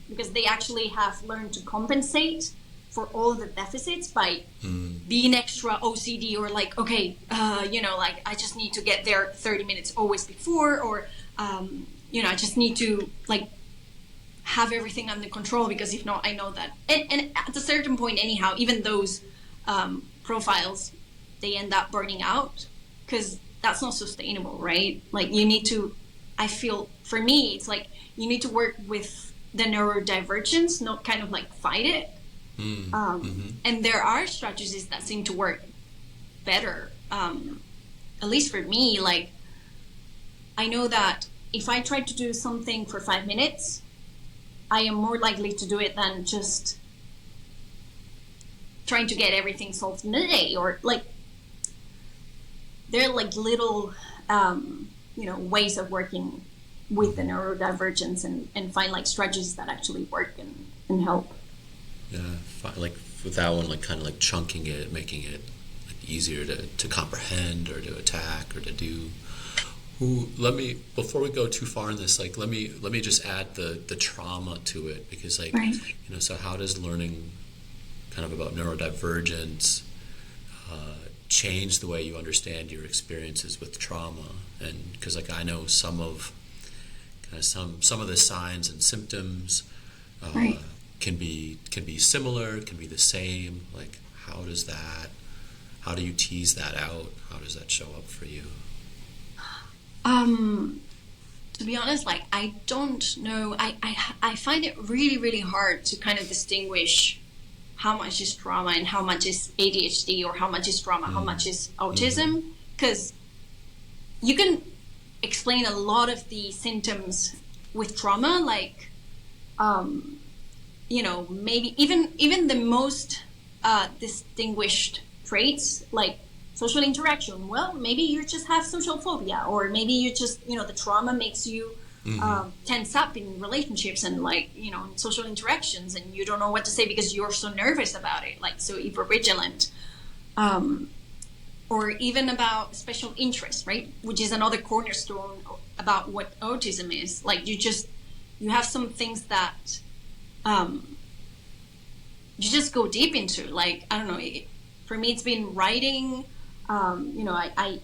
Because they actually have learned to compensate for all the deficits by being extra OCD, or like, okay, like I just need to get there 30 minutes always before, or I just need to like have everything under control, because if not, I know that. And at a certain point, anyhow, even those profiles, they end up burning out, because that's not sustainable, right? Like you need to, I feel, for me, it's like you need to work with the neurodivergence, not kind of like fight it. And there are strategies that seem to work better. At least for me, like I know that if I try to do something for 5 minutes, I am more likely to do it than just trying to get everything solved in a day. Or like there are like little ways of working with the neurodivergence and find like strategies that actually work and help. Yeah, like with that one, like kind of like chunking it, making it like easier to comprehend or to attack or to do. Before we go too far in this, like let me just add the trauma to it, because like Right. so how does learning kind of about neurodivergence change the way you understand your experiences with trauma? And because like I know some of the signs and symptoms Right. can be similar, can be the same. Like how do you tease that out? How does that show up for you? To be honest, like I don't know. I find it really, really hard to kind of distinguish how much is trauma and how much is ADHD, or how much is trauma, how much is autism, because you can explain a lot of the symptoms with trauma, like maybe even the most distinguished traits, like social interaction. Well, maybe you just have social phobia, or maybe you just the trauma makes you tense up in relationships and like in social interactions, and you don't know what to say because you're so nervous about it, like so hypervigilant. Or even about special interests, right? Which is another cornerstone about what autism is. Like you have some things that you just go deep into. Like, I don't know, for me it's been writing. I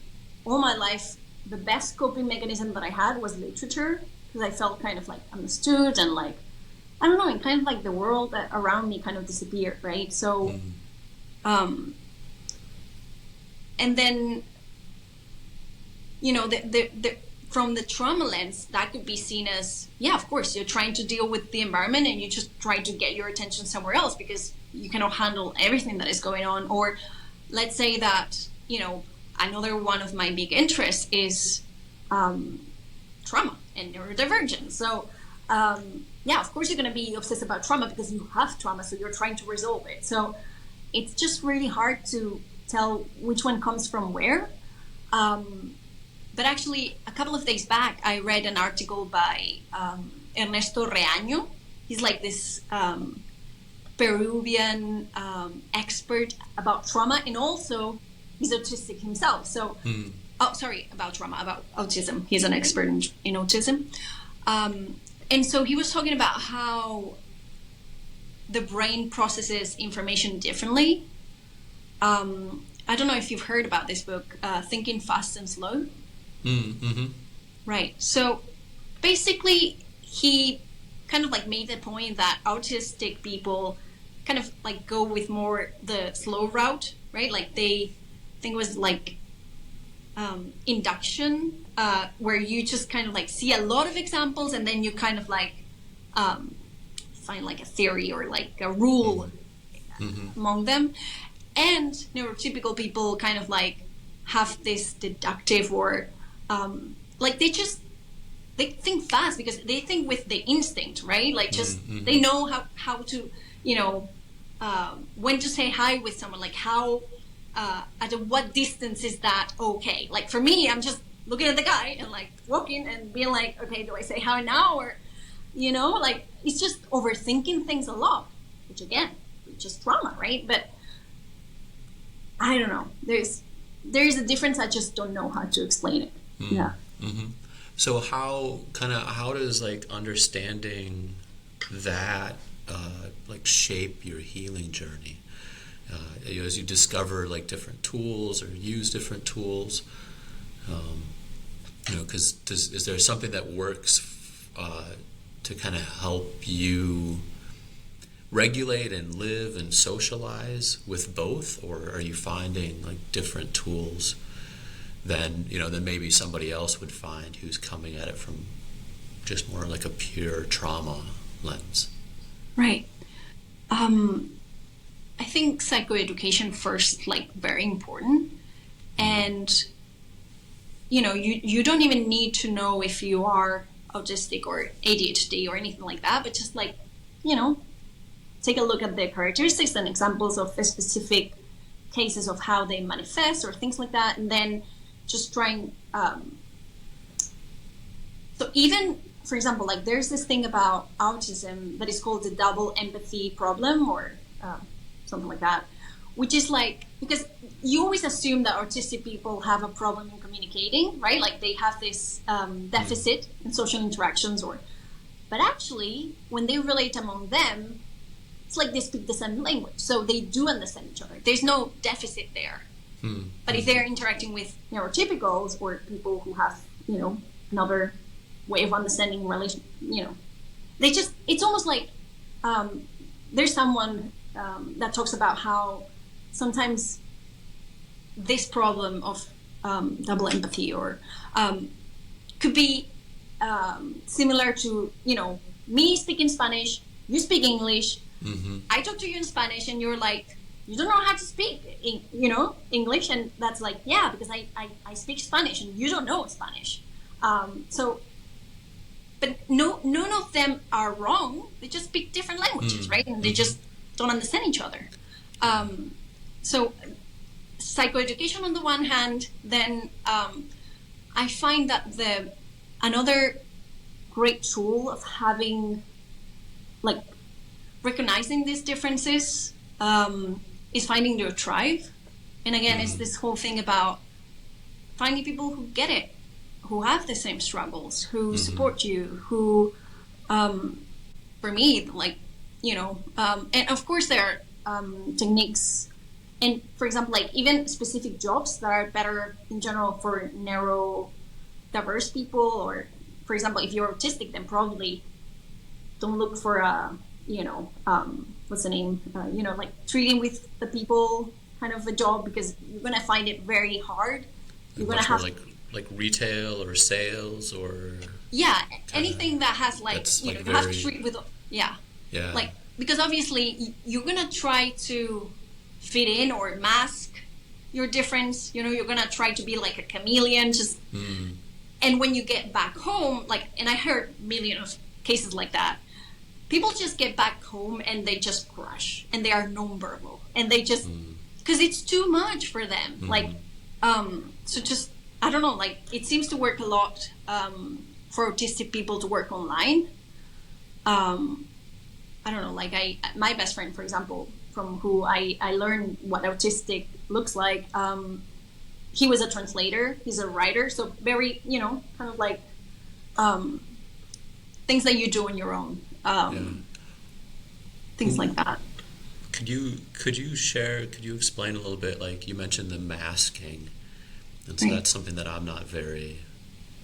all my life, the best coping mechanism that I had was literature, because I felt kind of like understood, and like, I don't know, and kind of like the world around me kind of disappeared, right? So, and then, from the trauma lens, that could be seen as, yeah, of course, you're trying to deal with the environment and you just try to get your attention somewhere else because you cannot handle everything that is going on. Or let's say that, another one of my big interests is trauma and neurodivergence. So, yeah, of course you're going to be obsessed about trauma because you have trauma, so you're trying to resolve it. So it's just really hard to tell which one comes from where. But actually, a couple of days back, I read an article by Ernesto Reaño. He's like this Peruvian expert about trauma, and also he's autistic himself. So, about trauma, about autism. He's an expert in autism. And so he was talking about how the brain processes information differently. I don't know if you've heard about this book, Thinking Fast and Slow. Mm-hmm. Right. So basically, he kind of like made the point that autistic people kind of like go with more the slow route, right? Like I think it was like induction, where you just kind of like see a lot of examples and then you kind of like find like a theory or like a rule among them. And neurotypical people kind of like have this deductive or like they think fast because they think with the instinct, right? Like just they know how to, when to say hi with someone, like how at what distance is that okay? Like for me, I'm just looking at the guy and like walking and being like, okay, do I say hi now? Or like it's just overthinking things a lot, which again, it's just trauma, right? But I don't know. There's a difference. I just don't know how to explain it. Yeah. Mm-hmm. So how does like understanding that like shape your healing journey? As you discover like different tools or use different tools, because is there something that works to kind of help you regulate and live and socialize with both, or are you finding like different tools than maybe somebody else would find who's coming at it from just more like a pure trauma lens? Right. I think psychoeducation first, like very important, and you don't even need to know if you are autistic or ADHD or anything like that, but just like take a look at the characteristics and examples of specific cases of how they manifest or things like that, and then just trying. So even, for example, like there's this thing about autism that is called the double empathy problem, or something like that, which is like, because you always assume that autistic people have a problem in communicating, right? Like they have this deficit in social interactions, but actually when they relate among them, it's like they speak the same language, so they do understand each other. There's no deficit there. But if they're interacting with neurotypicals or people who have, another way of understanding relation, it's almost like there's someone that talks about how sometimes this problem of double empathy or could be similar to, me speaking Spanish, you speak English, I talk to you in Spanish and you're like, you don't know how to speak, English, and that's like, yeah, because I speak Spanish and you don't know Spanish. But none of them are wrong. They just speak different languages, right? And they just don't understand each other. So psychoeducation on the one hand, then I find that another great tool of having, like, recognizing these differences is finding your tribe. And again, it's this whole thing about finding people who get it, who have the same struggles, who support you, who, for me, like, and of course there are techniques, and for example, like even specific jobs that are better in general for neurodiverse people, or for example, if you're autistic, then probably don't look for what's the name, like treating with the people kind of a job, because you're going to find it very hard. You're going to have like retail or sales or anything that has like, like you have to treat with like, because obviously you're going to try to fit in or mask your difference, you're going to try to be like a chameleon, just and when you get back home, like, and I heard millions of cases like that, people just get back home and they just crush and they are nonverbal and they just, because it's too much for them. Like, so just, I don't know, like it seems to work a lot for autistic people to work online. I don't know, like my best friend, for example, from who I learned what autistic looks like, he was a translator, he's a writer, so very, kind of like things that you do on your own. Things like that. Could you explain a little bit, like you mentioned the masking, and so that's something that I'm not very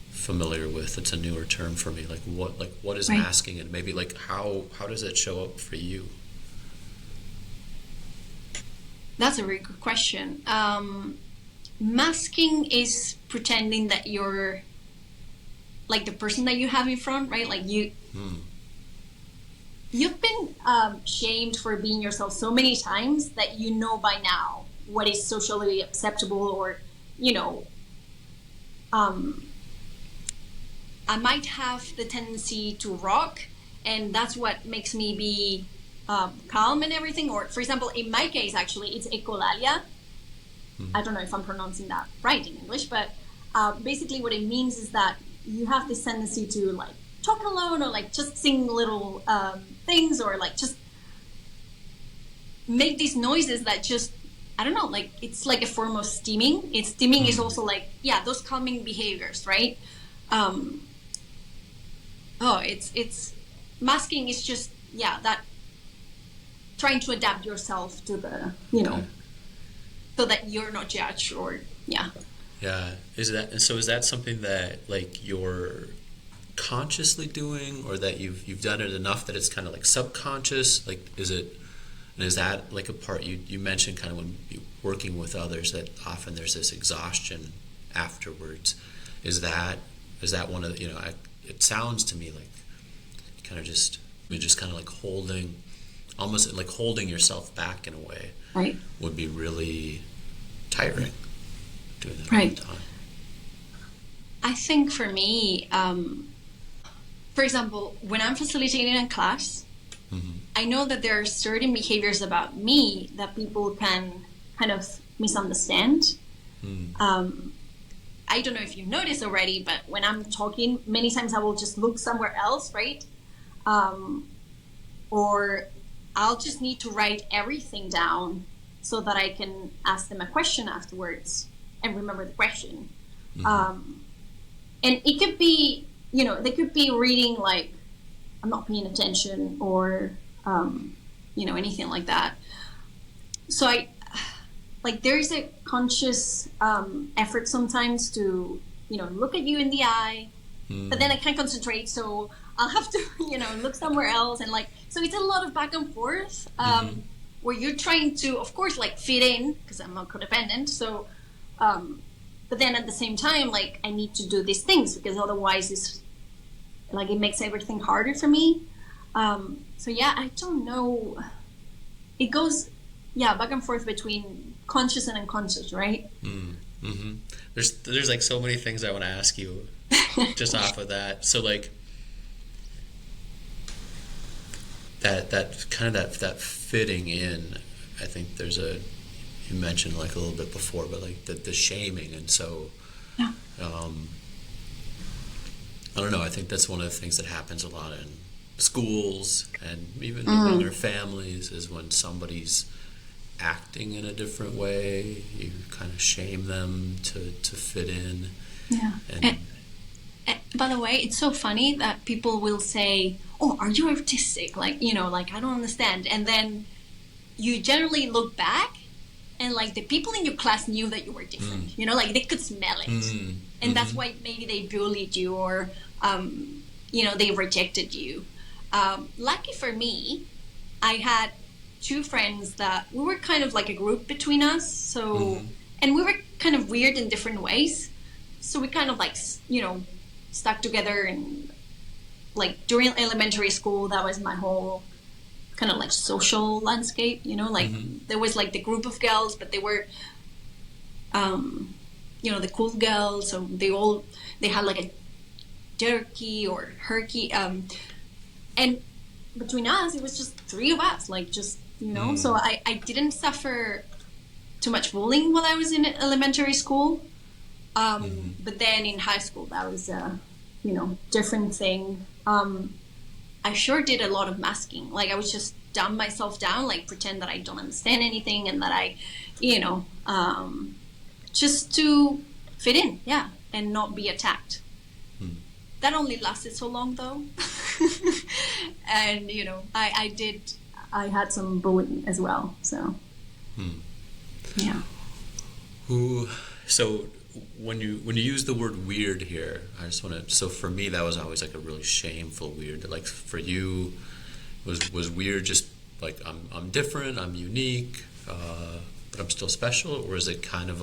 familiar with. It's a newer term for me. Like what is masking, and maybe like how does it show up for you? That's a very good question. Masking is pretending that you're like the person that you have in front, right? Like you've been shamed for being yourself so many times that by now what is socially acceptable, or I might have the tendency to rock, and that's what makes me be calm and everything. Or for example, in my case, actually, it's echolalia. I don't know if I'm pronouncing that right in English, but basically what it means is that you have this tendency to like talk alone, or like just sing little things, or like just make these noises that just, I don't know, like it's like a form of steaming. Steaming is also like, those calming behaviors, right? It's masking is just, that trying to adapt yourself to the, so that you're not judged, or is that something that like you're consciously doing, or that you've done it enough that it's kind of like subconscious? Like, is that like a part you mentioned kind of when you're working with others, that often there's this exhaustion afterwards? Is that one of the, it sounds to me like kind of just kind of like almost like holding yourself back in a way, right, would be really tiring doing that right all the time. I think for me, for example, when I'm facilitating a class, I know that there are certain behaviors about me that people can kind of misunderstand. I don't know if you noticed already, but when I'm talking, many times I will just look somewhere else, right? Or I'll just need to write everything down so that I can ask them a question afterwards and remember the question. And it could be, they could be reading like, I'm not paying attention, or, anything like that. So there is a conscious effort sometimes to, look at you in the eye, but then I can't concentrate. So I'll have to, look somewhere else. And so it's a lot of back and forth where you're trying to, of course, fit in, because I'm not codependent. So, but then at the same time, I need to do these things, because otherwise it makes everything harder for me. So yeah, I don't know. It goes, back and forth between conscious and unconscious, right? Mm-hmm. There's so many things I want to ask you just off of that. So that fitting in, I think you mentioned a little bit before, but the shaming, and so yeah. I don't know, I think that's one of the things that happens a lot in schools and even in our families, is when somebody's acting in a different way, you kind of shame them to fit in. Yeah. And by the way, it's so funny that people will say, "Oh, are you autistic?" I don't understand. And then you generally look back, and the people in your class knew that you were different. They could smell it. And that's why maybe they bullied you, or they rejected you. Lucky for me, I had two friends that we were kind of like a group between us. So, and we were kind of weird in different ways. So we kind of stuck together, and during elementary school, that was my whole kind of social landscape, there was the group of girls, but they were, the cool girls. So they had a jerky or herky. And between us, it was just three of us, so I didn't suffer too much bullying while I was in elementary school. But then in high school, that was a, different thing. I sure did a lot of masking. I would just dumb myself down, pretend that I don't understand anything, and that I, just to fit in, and not be attacked. That only lasted so long, though. And, I had some bullying as well, so. Yeah. So when you use the word weird here, I just want to, so for me, that was always a really shameful weird. For you, was weird just I'm different, I'm unique, but I'm still special? Or is it kind of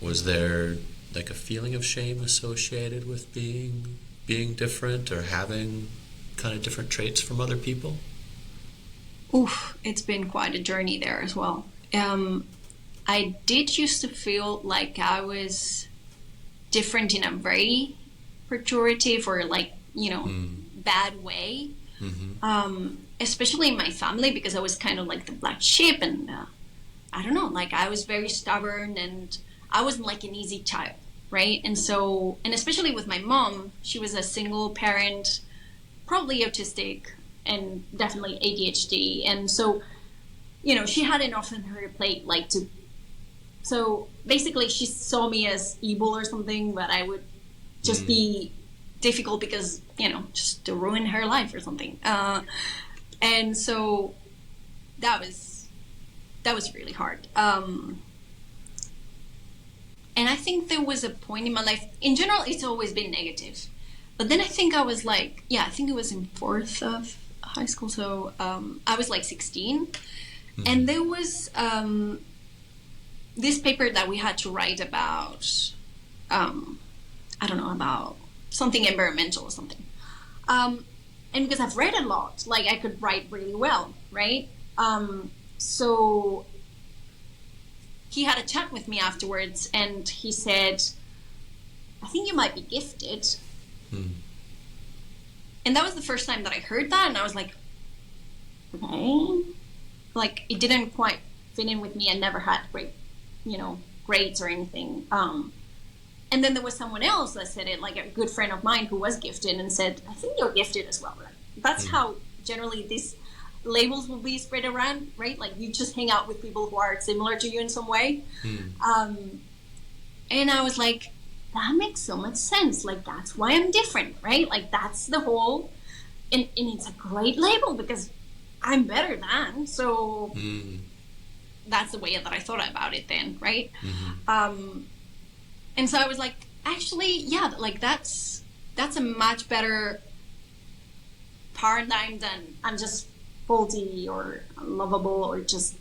was there a feeling of shame associated with being different, or having kind of different traits from other people? Oof, it's been quite a journey there as well. I did used to feel like I was different in a very pejorative or bad way. Especially in my family, because I was kind of the black sheep, and I don't know, I was very stubborn, and I wasn't an easy child, right? And so, and especially with my mom, she was a single parent, probably autistic, and definitely ADHD. And so, she had enough on her plate, so basically she saw me as evil or something, but I would just be difficult because, just to ruin her life or something. And so that was really hard. And I think there was a point in my life, in general, it's always been negative. But then I think I was I think it was in 4th of high school. So I was 16. And there was this paper that we had to write about, I don't know, about something environmental or something. And because I've read a lot, I could write really well, right? So he had a chat with me afterwards, and he said, "I think you might be gifted." And that was the first time that I heard that, and I was like, okay. It didn't quite fit in with me. I never had great, grades or anything. And then there was someone else that said it, like a good friend of mine who was gifted, and said, I think you're gifted as well. Right? That's how generally these labels will be spread around, right? Like you just hang out with people who are similar to you in some way. And I was like, that makes so much sense. Like, that's why I'm different, right? Like, that's the whole, and it's a great label because I'm better than. So that's the way that I thought about it then, right? And so I was like, actually, yeah, like that's a much better paradigm than I'm just faulty or unlovable or just,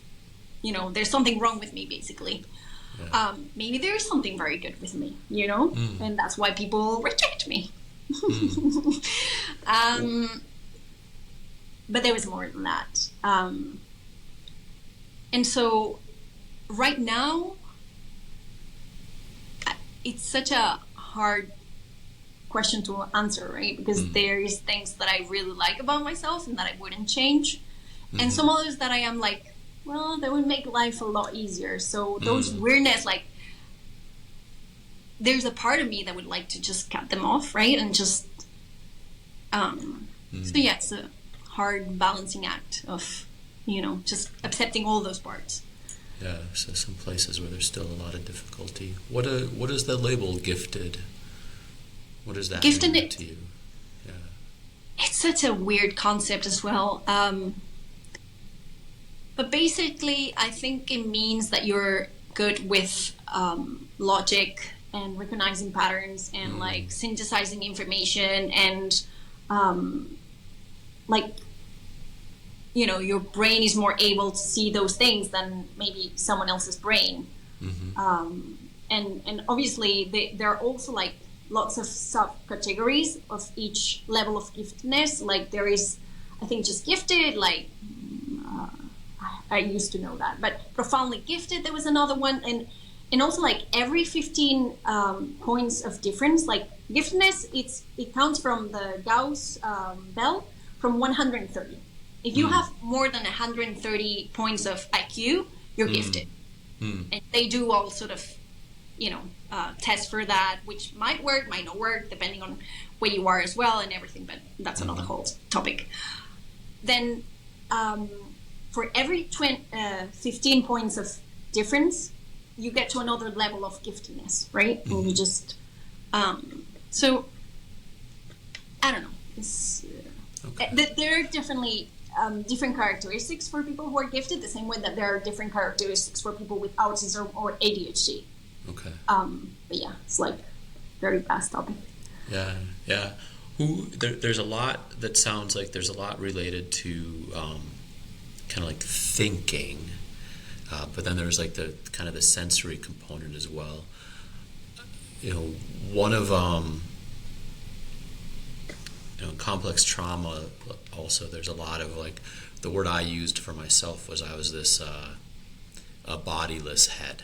you know, there's something wrong with me, basically. Yeah. Maybe there is something very good with me, you know, and that's why people reject me. But there was more than that. And so right now, it's such a hard question to answer, right? Because there is things that I really like about myself and that I wouldn't change. And some others that I am like, well, that would make life a lot easier. So those weirdness, like, there's a part of me that would like to just cut them off, right? And just, so yeah, it's a hard balancing act of, you know, just accepting all those parts. Yeah, so some places where there's still a lot of difficulty. What is the label gifted? What does that mean to you? Yeah. It's such a weird concept as well. But basically, I think it means that you're good with logic and recognizing patterns and like synthesizing information and like, you know, your brain is more able to see those things than maybe someone else's brain. And obviously there are also like lots of subcategories of each level of giftedness. Like there is, I think, just gifted, like I used to know that, but profoundly gifted, there was another one. And also like every 15 points of difference, like giftedness, it counts from the Gauss bell from 130. If you have more than 130 points of IQ, you're gifted. And they do all sort of, you know, tests for that, which might work, might not work, depending on where you are as well and everything, but that's another whole topic. Then for every 15 points of difference, you get to another level of giftedness, right? And you just, so, I don't know. It's, there are definitely different characteristics for people who are gifted, the same way that there are different characteristics for people with autism or ADHD. Okay. But yeah, it's like very vast topic. Yeah. There's a lot that sounds like there's a lot related to kind of like thinking, but then there's like the kind of the sensory component as well. You know, one of complex trauma, also there's a lot of like, the word I used for myself was I was this a bodiless head.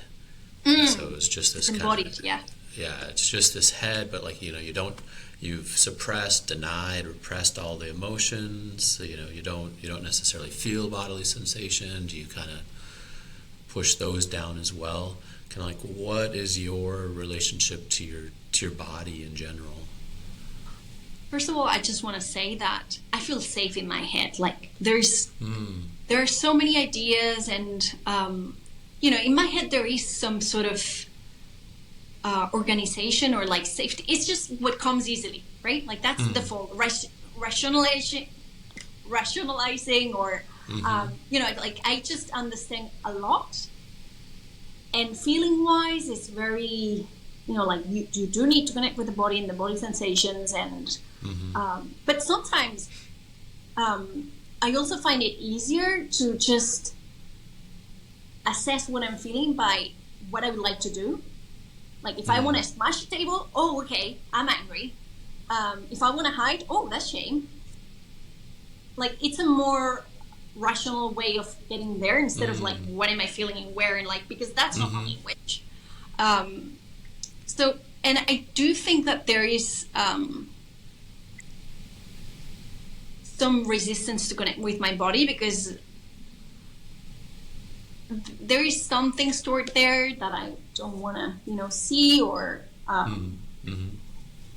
So it was just this embodied, kind of, yeah, it's just this head, but like, you know, you've suppressed, denied, repressed all the emotions. You know, you don't necessarily feel bodily sensations. You kind of push those down as well. Kind of like, what is your relationship to your body in general? First of all, I just want to say that I feel safe in my head. Like there are so many ideas, and you know, in my head there is some sort of organization or like safety. It's just what comes easily, right? Like that's the default rationalizing, or you know, like I just understand a lot, and feeling wise, it's very, you know, like you do need to connect with the body and the body sensations, and but sometimes I also find it easier to just assess what I'm feeling by what I would like to do. Like if I want to smash the table, oh, okay, I'm angry. If I want to hide, oh, that's shame. Like it's a more rational way of getting there instead of like, what am I feeling and where, and like, because that's not my language. So, and I do think that there is some resistance to connect with my body, because there is something stored there that don't want to, see, or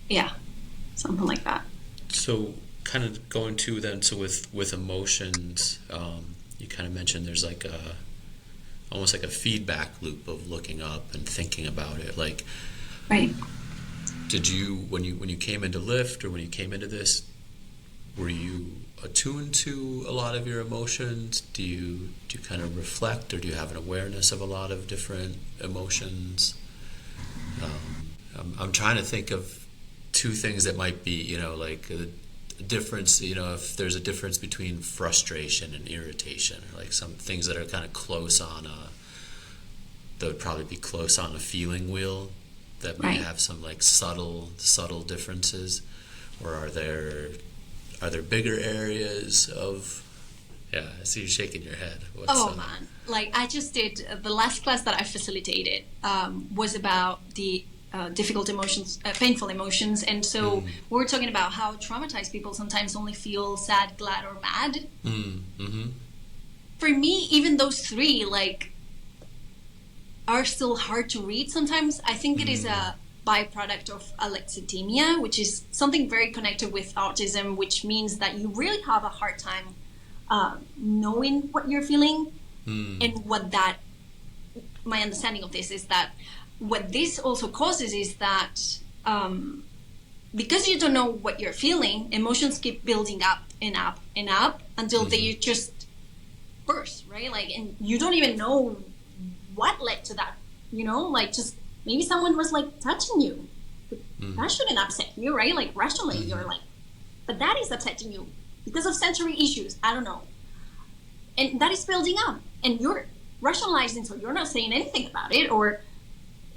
yeah, something like that. So kind of going to then, so with emotions, you kind of mentioned there's like almost like a feedback loop of looking up and thinking about it. Like, right. Did you, when you came into LIFT, or when you came into this, were you attuned to a lot of your emotions? Do you kind of reflect, or do you have an awareness of a lot of different emotions? I'm trying to think of two things that might be, like a difference, if there's a difference between frustration and irritation, or like some things that are kind of close on that would probably be close on a feeling wheel, that may have some like subtle differences, or are there bigger areas of? Yeah, I see you shaking your head. Man, like I just did the last class that I facilitated was about the difficult emotions, painful emotions, and so we were talking about how traumatized people sometimes only feel sad, glad, or mad. For me, even those three are still hard to read sometimes. I think it is a byproduct of alexithymia, which is something very connected with autism, which means that you really have a hard time knowing what you're feeling. And my understanding of this is that what this also causes is that because you don't know what you're feeling, emotions keep building up and up and up until they just burst, right? And you don't even know what led to that, just maybe someone was touching you. That shouldn't upset you, right? Rationally, you're but that is upsetting you because of sensory issues. I don't know. And that is building up, and you're rationalizing, so you're not saying anything about it, or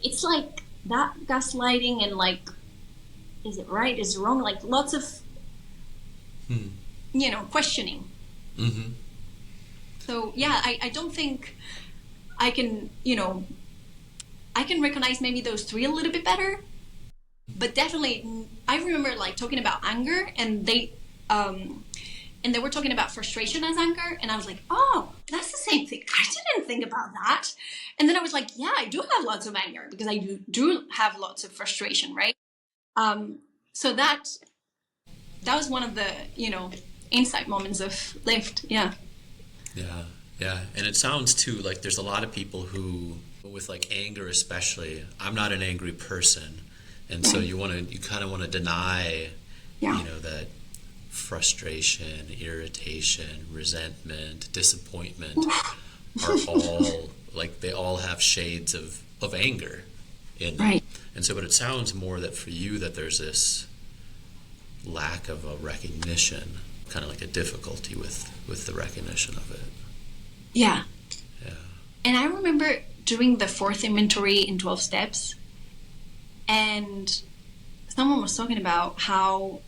it's like that gaslighting and is it right? Is it wrong? Lots of, questioning. So yeah, I don't think I can, I can recognize maybe those three a little bit better, but definitely I remember talking about anger, and they were talking about frustration as anger, and I was like, oh, that's the same thing. I didn't think about that. And then I was like, yeah, I do have lots of anger because I do have lots of frustration, right? So that was one of the, insight moments of LIFT. Yeah. Yeah. And it sounds too like there's a lot of people who, with anger especially, I'm not an angry person. And so you kind of want to deny, that frustration, irritation, resentment, disappointment are all they all have shades of anger in them. Right. And so, but it sounds more that for you that there's this lack of a recognition, kind of a difficulty with the recognition of it. Yeah. Yeah. And I remember doing the 4th inventory in 12 steps, and someone was talking about how,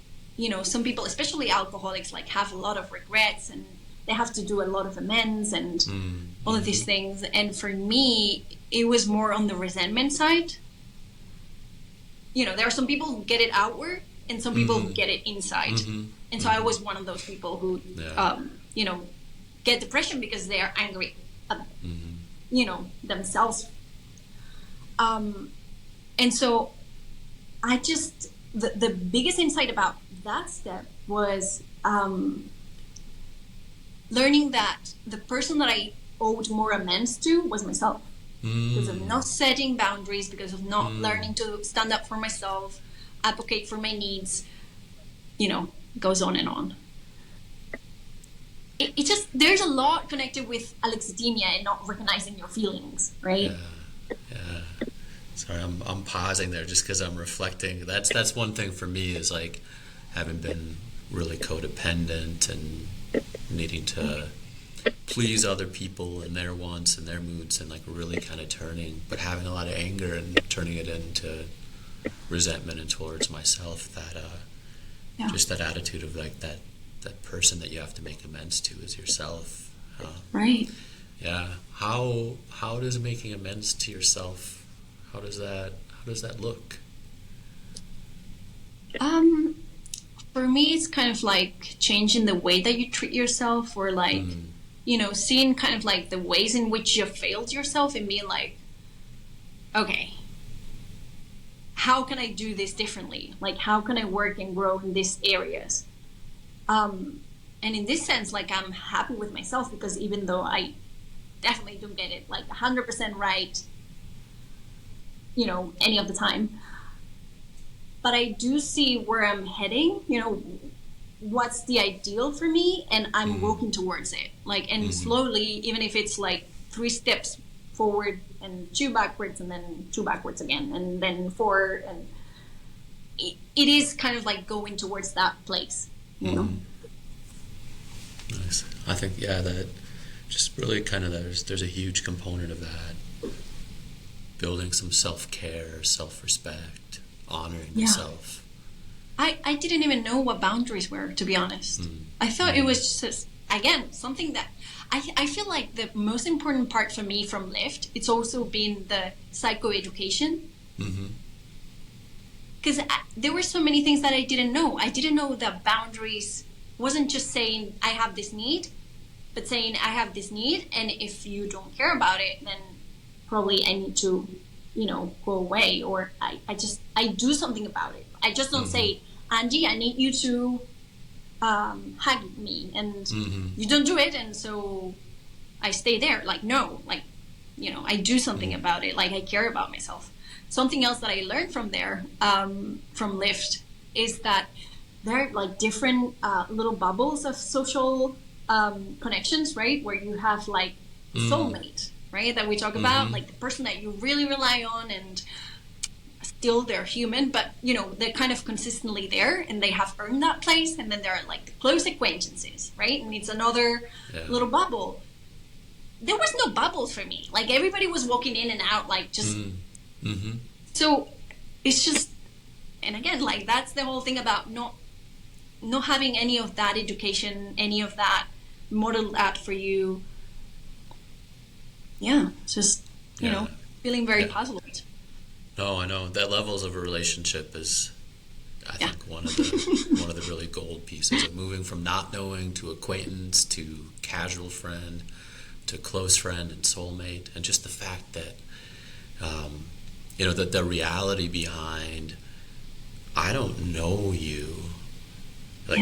some people, especially alcoholics, have a lot of regrets, and they have to do a lot of amends and all of these things. And for me, it was more on the resentment side. There are some people who get it outward and some people who get it inside. And so I was one of those people who, get depression because they are angry at, themselves. And so I just, the biggest insight about that step was learning that the person that I owed more amends to was myself, because of not setting boundaries, because of not learning to stand up for myself, advocate for my needs, goes on and on. It just, there's a lot connected with alexithymia and not recognizing your feelings, right? Yeah. Sorry, I'm pausing there just because I'm reflecting. That's one thing for me is having been really codependent and needing to please other people and their wants and their moods, and really kind of but having a lot of anger and turning it into resentment and towards myself. Just that attitude of that person that you have to make amends to is yourself. Right. Yeah. How does making amends to yourself, how does that look? For me, it's kind of changing the way that you treat yourself, or seeing kind of the ways in which you failed yourself, and being okay, how can I do this differently? Like, how can I work and grow in these areas? And in this sense, like, I'm happy with myself, because even though I definitely don't get it like 100% right, any of the time, but I do see where I'm heading, what's the ideal for me, and I'm working towards it. Like, and slowly, even if it's like 3 steps forward and 2 backwards and then 2 backwards again and then 4, and it is kind of like going towards that place, Nice. I think, that just really kind of there's a huge component of that. Building some self-care, self-respect, honoring yourself. I didn't even know what boundaries were, to be honest. I thought it was just, again, something that I feel like the most important part for me from LIFT, it's also been the psychoeducation. Because there were so many things that I didn't know. I didn't know that boundaries wasn't just saying I have this need, but saying I have this need, and if you don't care about it, then probably I need to, go away, or I do something about it. I just don't say, Angie, I need you to hug me, and you don't do it, and so I stay there. Like, no, like, I do something about it. Like, I care about myself. Something else that I learned from there, from LIFT, is that there are like different little bubbles of social connections, right? Where you have like soulmate, right? That we talk about, like the person that you really rely on, and still they're human, but they're kind of consistently there, and they have earned that place. And then there are like the close acquaintances, right? And it's another little bubble. There was no bubbles for me. Like, everybody was walking in and out, like, just so it's just, and again, like, that's the whole thing about not having any of that education, any of that modeled out for you. Just feeling very puzzled. No, I know that levels of a relationship is, I think, one of the really gold pieces of moving from not knowing to acquaintance to casual friend to close friend and soulmate, and just the fact that that the reality behind, I don't know you, like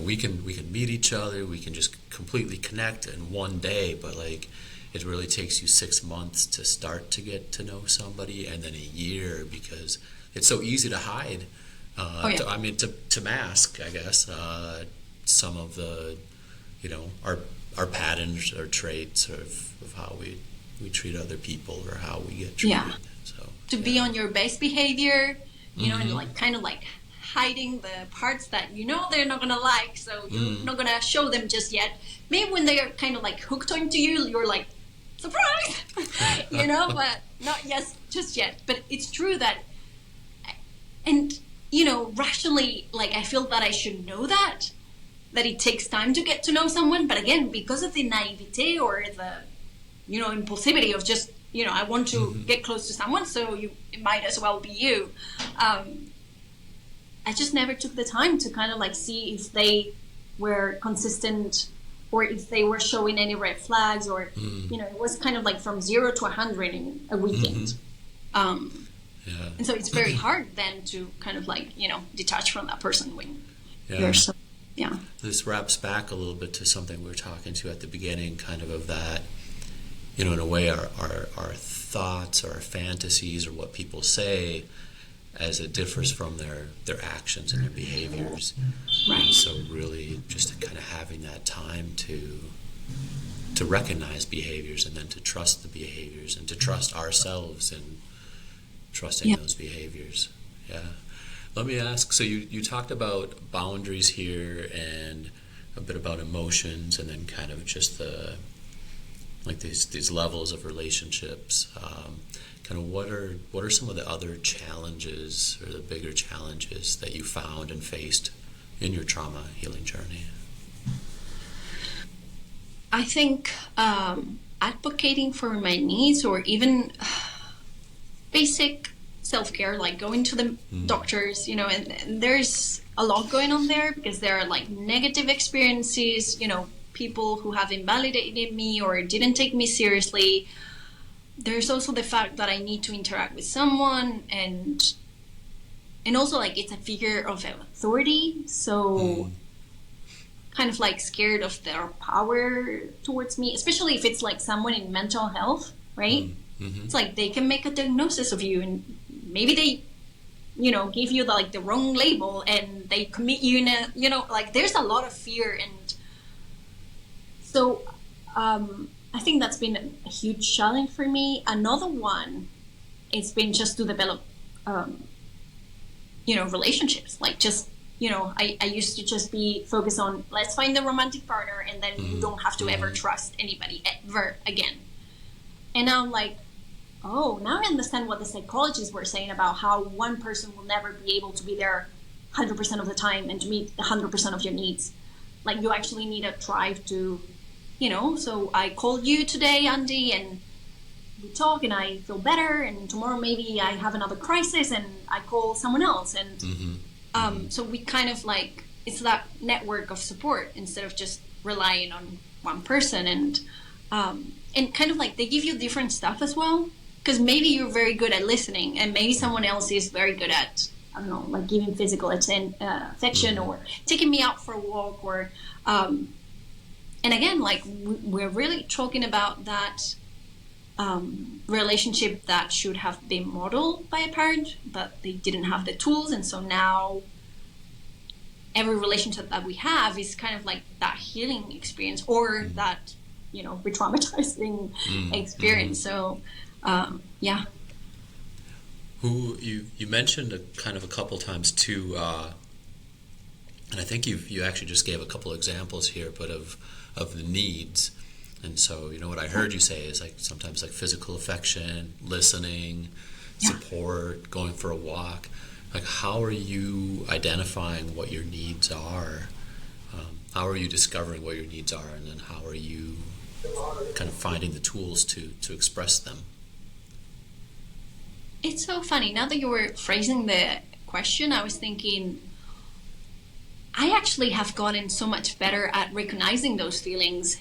we can meet each other, we can just completely connect in one day, but like it really takes you 6 months to start to get to know somebody, and then a year, because it's so easy to hide. To mask, I guess, some of the, our patterns or traits of how we treat other people, or how we get treated. So to be on your best behavior, and like kind of like hiding the parts that they're not gonna like, so you're not gonna show them just yet. Maybe when they're kind of like hooked onto you, you're like, surprise, but not just yet. But it's true that, and rationally, like, I feel that I should know that it takes time to get to know someone. But again, because of the naivete or the impulsivity of just I want to get close to someone, so it might as well be you. I just never took the time to kind of like see if they were consistent, or if they were showing any red flags, or it was kind of like from 0 to 100 in a weekend. And so it's very hard then to kind of like detach from that person when you're so This wraps back a little bit to something we were talking to at the beginning, kind of that, in a way, our thoughts or our fantasies or what people say, as it differs from their actions and their behaviors. Right. And so really just kind of having that time to recognize behaviors, and then to trust the behaviors, and to trust ourselves in trusting those behaviors. Let me ask, so you talked about boundaries here, and a bit about emotions, and then kind of just the these levels of relationships. Kind of what are some of the other challenges, or the bigger challenges, that you found and faced in your trauma healing journey? I think advocating for my needs, or even basic self-care, like going to the doctors, and there's a lot going on there, because there are like negative experiences, people who have invalidated me or didn't take me seriously, there's also the fact that I need to interact with someone, and also like it's a figure of authority, so kind of like scared of their power towards me, especially if it's like someone in mental health, right? It's like they can make a diagnosis of you, and maybe they, you know, give you the wrong label, and they commit you in a, you know, like there's a lot of fear. And so I think that's been a huge challenge for me. Another one, it's been just to develop you know, relationships. Like just, you know, I used to just be focused on, let's find the romantic partner, and then you don't have to ever trust anybody ever again. And now I'm like, oh, now I understand what the psychologists were saying about how one person will never be able to be there 100% of the time and to meet 100% of your needs. Like you actually need a drive to, you know, so I called you today, Andy, and we talk and I feel better, and tomorrow maybe I have another crisis and I call someone else. And so we kind of like, it's that network of support instead of just relying on one person. And kind of like they give you different stuff as well, because maybe you're very good at listening and maybe someone else is very good at, I don't know, like giving physical affection or taking me out for a walk, or and again, like we're really talking about that relationship that should have been modeled by a parent, but they didn't have the tools. And so now every relationship that we have is kind of like that healing experience, or that, you know, re-traumatizing experience. So yeah. Who you mentioned a couple times too, and I think you actually just gave a couple examples here, but of the needs. And so, you know, what I heard you say is like sometimes like physical affection, listening, support, going for a walk. Like, how are you identifying what your needs are? How are you discovering what your needs are, and then how are you kind of finding the tools to express them? It's so funny. Now that you were phrasing the question, I was thinking, I actually have gotten so much better at recognizing those feelings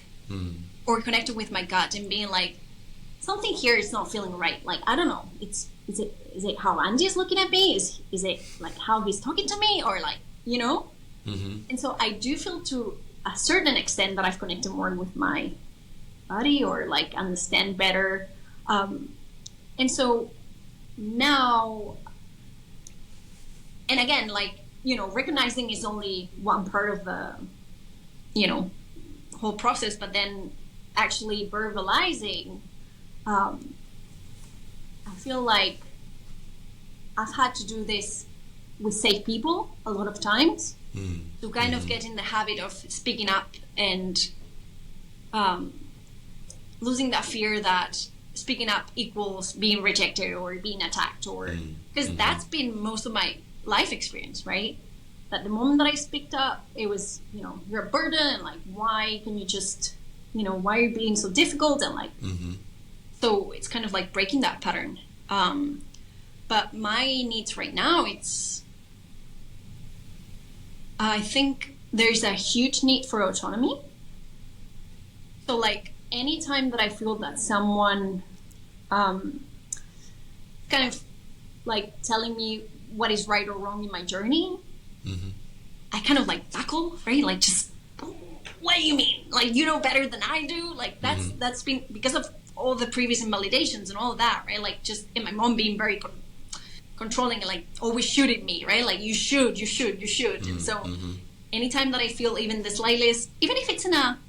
or connecting with my gut and being like, something here is not feeling right. Like, I don't know. Is it how Andy is looking at me? Is it like how he's talking to me, or like, you know? And so I do feel to a certain extent that I've connected more with my body, or like understand better. And so now, and again, like, you know, recognizing is only one part of the, you know, whole process, but then actually verbalizing, I feel like I've had to do this with safe people a lot of times to kind of get in the habit of speaking up and losing that fear that speaking up equals being rejected or being attacked, or because that's been most of my life experience, right? That the moment that I speaked up, it was, you know, you're a burden, and like, why can you just, you know, why are you being so difficult? And like, so it's kind of like breaking that pattern. But my needs right now, I think there's a huge need for autonomy. So like, anytime that I feel that someone kind of like telling me what is right or wrong in my journey, I kind of like buckle, right? Like, just, what do you mean? Like, you know better than I do? Like, that's been because of all the previous invalidations and all of that, right? Like, just, and my mom being very controlling and like always shooting me, right? Like, you should. And so anytime that I feel even the slightest, even if it's in a,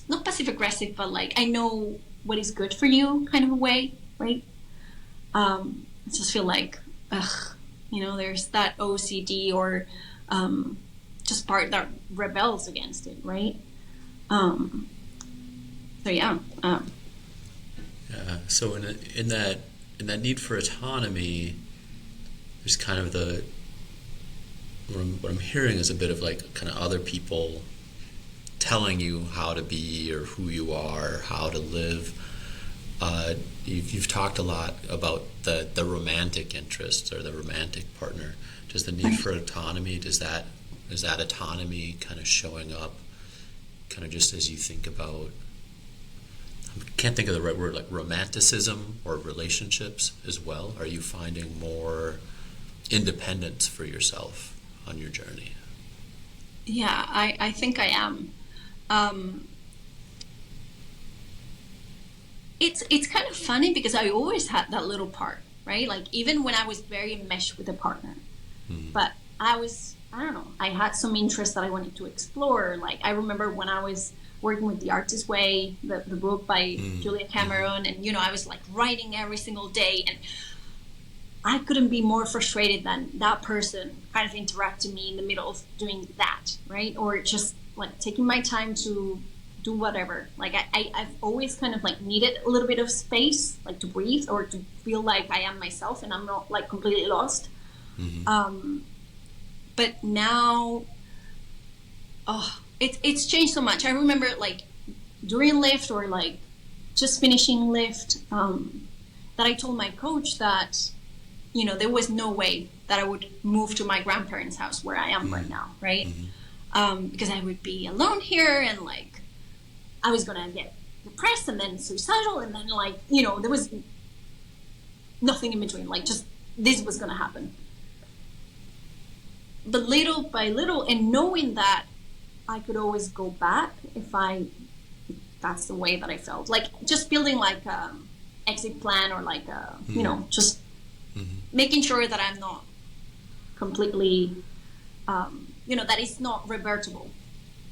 not passive aggressive, but like, I know what is good for you kind of a way, right? I just feel like, you know, there's that OCD or just part that rebels against it, right? So yeah. So in that need for autonomy, there's kind of what I'm hearing is a bit of like kind of other people telling you how to be or who you are, how to live. You've talked a lot about the romantic interests or the romantic partner. Does the need for autonomy, is that autonomy kind of showing up kind of just as you think about I can't think of the right word, like romanticism or relationships as well? Are you finding more independence for yourself on your journey? Yeah, I think I am. It's kind of funny because I always had that little part, right? Like even when I was very enmeshed with a partner, but I don't know, I had some interest that I wanted to explore. Like I remember when I was working with The Artist's Way, the book by Julia Cameron, and I was like writing every single day, and I couldn't be more frustrated than that person kind of interrupting me in the middle of doing that, right? Or just like taking my time to do whatever. Like I've always kind of like needed a little bit of space, like to breathe or to feel like I am myself and I'm not like completely lost. But now, it's changed so much. I remember like during LIFT or like just finishing LIFT, that I told my coach that, there was no way that I would move to my grandparents' house where I am right now, right? Because I would be alone here and like I was gonna get depressed and then suicidal and then like, there was nothing in between, like just this was gonna happen. But little by little, and knowing that I could always go back if that's the way that I felt, like just building like a exit plan or like just making sure that I'm not completely, that it's not revertible,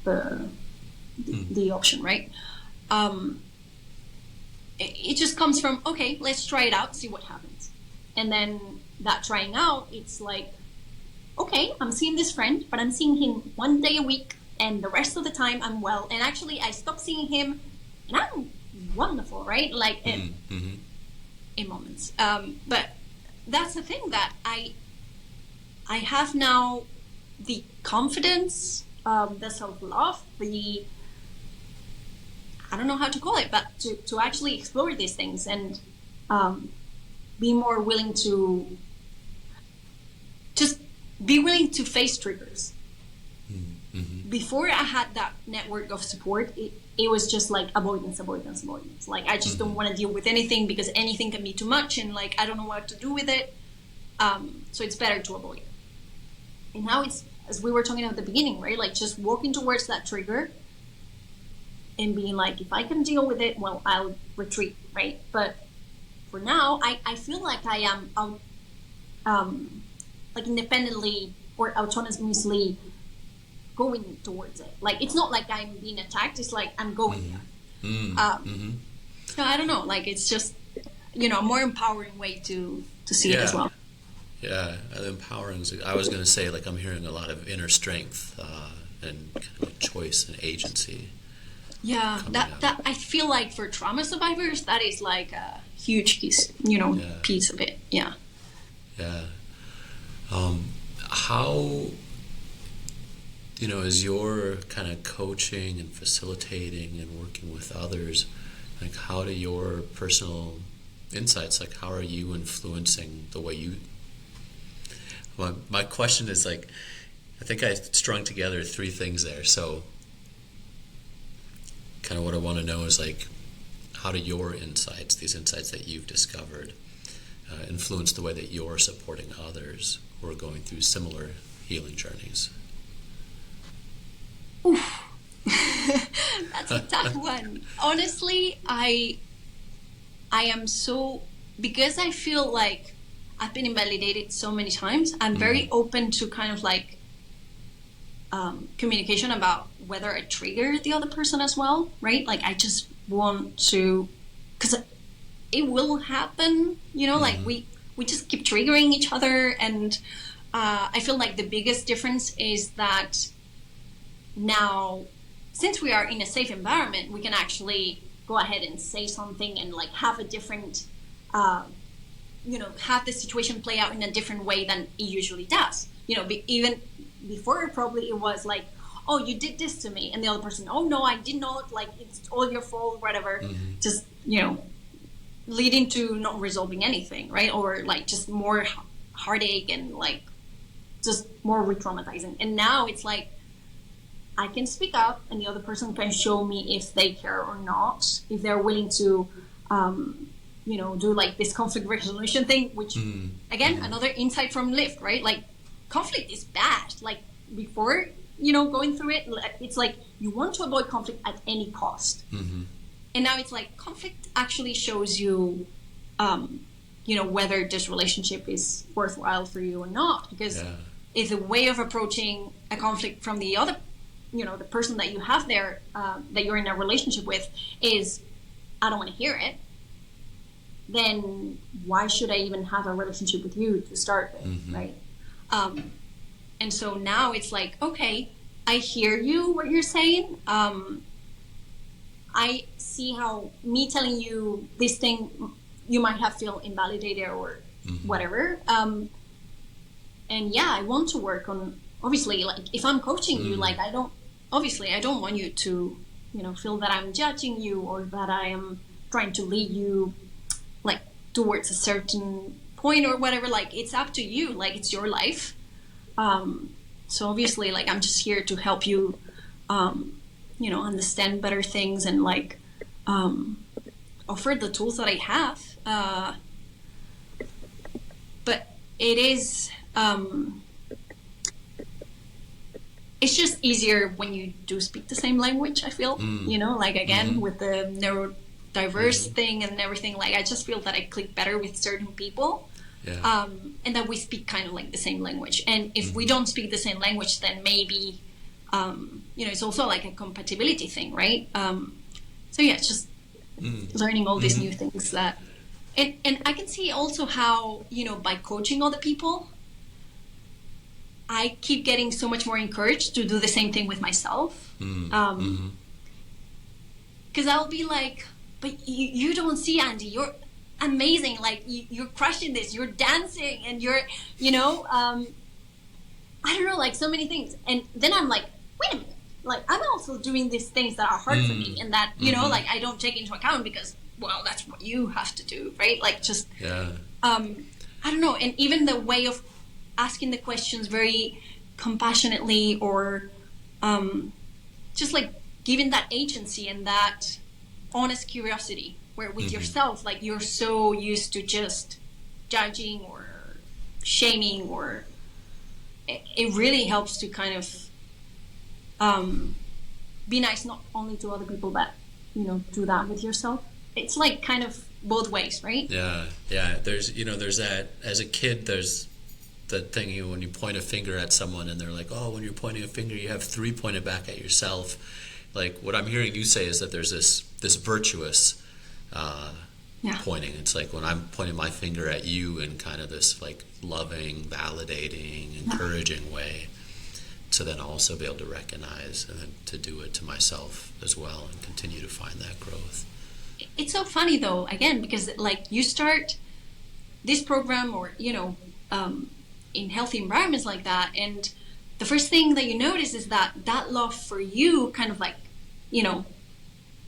the option, right? It just comes from, okay, let's try it out, see what happens. And then that trying out, it's like, okay, I'm seeing this friend, but I'm seeing him 1 day a week, and the rest of the time I'm well. And actually, I stopped seeing him, and I'm wonderful, right? Like in moments. But that's the thing that I have now the confidence, the self-love, I don't know how to call it, but to actually explore these things and be more willing to just be willing to face triggers. Before I had that network of support, it was just like avoidance. Like I just don't want to deal with anything because anything can be too much and like I don't know what to do with it. So it's better to avoid. And now it's, as we were talking at the beginning, right? Like just walking towards that trigger and being like, if I can deal with it, well, I'll retreat, right? But for now, I feel like I am like independently or autonomously going towards it. Like it's not like I'm being attacked, it's like I'm going there. So I don't know, like it's just a more empowering way to see it as well. Yeah, empowering. I was going to say, like, I'm hearing a lot of inner strength and kind of choice and agency. Yeah, that I feel like for trauma survivors, that is like a huge piece, piece of it. Yeah. Yeah. How, as you're kind of coaching and facilitating and working with others, like, how do your personal insights, like, how are you influencing the way you... My question is, like, I think I strung together 3 things there. So kind of what I want to know is, like, how do your insights, these insights that you've discovered, influence the way that you're supporting others who are going through similar healing journeys? Oof. That's a tough one. Honestly, I am so, because I feel like I've been invalidated so many times, I'm very open to kind of like communication about whether I trigger the other person as well, right? Like I just want to, because it will happen, like we just keep triggering each other. And I feel like the biggest difference is that now, since we are in a safe environment, we can actually go ahead and say something and like have a different, have the situation play out in a different way than it usually does. Even before, probably it was like, oh, you did this to me, and the other person, oh no, I did not, like it's all your fault, whatever. Just leading to not resolving anything, right? Or like just more heartache and like just more re-traumatizing. And now it's like, I can speak up and the other person can show me if they care or not, if they're willing to, do like this conflict resolution thing, which again, another insight from LIFT, right? Like conflict is bad. Like before, going through it, it's like you want to avoid conflict at any cost. And now it's like conflict actually shows you, whether this relationship is worthwhile for you or not, because it's a way of approaching a conflict from the other, the person that you have there, that you're in a relationship with, is, I don't want to hear it. Then why should I even have a relationship with you to start with, right? And so now it's like, okay, I hear you, what you're saying. I see how me telling you this thing, you might have feel invalidated or whatever. And yeah, I want to work on, obviously, like if I'm coaching you, like I don't want you to, feel that I'm judging you or that I am trying to lead you like towards a certain point or whatever. Like it's up to you, like it's your life. So obviously, like I'm just here to help you, understand better things and like offer the tools that I have. But it is, it's just easier when you do speak the same language, I feel, like again, with the neurodiverse thing and everything, like I just feel that I click better with certain people. And that we speak kind of like the same language. And if we don't speak the same language, then maybe, it's also like a compatibility thing, right? So yeah, it's just learning all these new things that, and I can see also how, by coaching other people, I keep getting so much more encouraged to do the same thing with myself. Because I'll be like, but you don't see, Andy, you're amazing, like you're crushing this, you're dancing and you're I don't know, like so many things. And then I'm like, wait a minute, like I'm also doing these things that are hard for me and that like I don't take into account because, well, that's what you have to do, right? Like just I don't know. And even the way of asking the questions very compassionately or just like giving that agency and that honest curiosity, where with yourself, like you're so used to just judging or shaming, or it really helps to kind of be nice not only to other people but do that with yourself. It's like kind of both ways, right? Yeah. There's that, as a kid, there's that thing, when you point a finger at someone and they're like, oh, when you're pointing a finger you have three pointed back at yourself. Like what I'm hearing you say is that there's this virtuous pointing. It's like when I'm pointing my finger at you in kind of this like loving, validating, encouraging way, to then also be able to recognize and then to do it to myself as well and continue to find that growth. It's so funny though, again, because like you start this program or in healthy environments like that, and the first thing that you notice is that love for you kind of like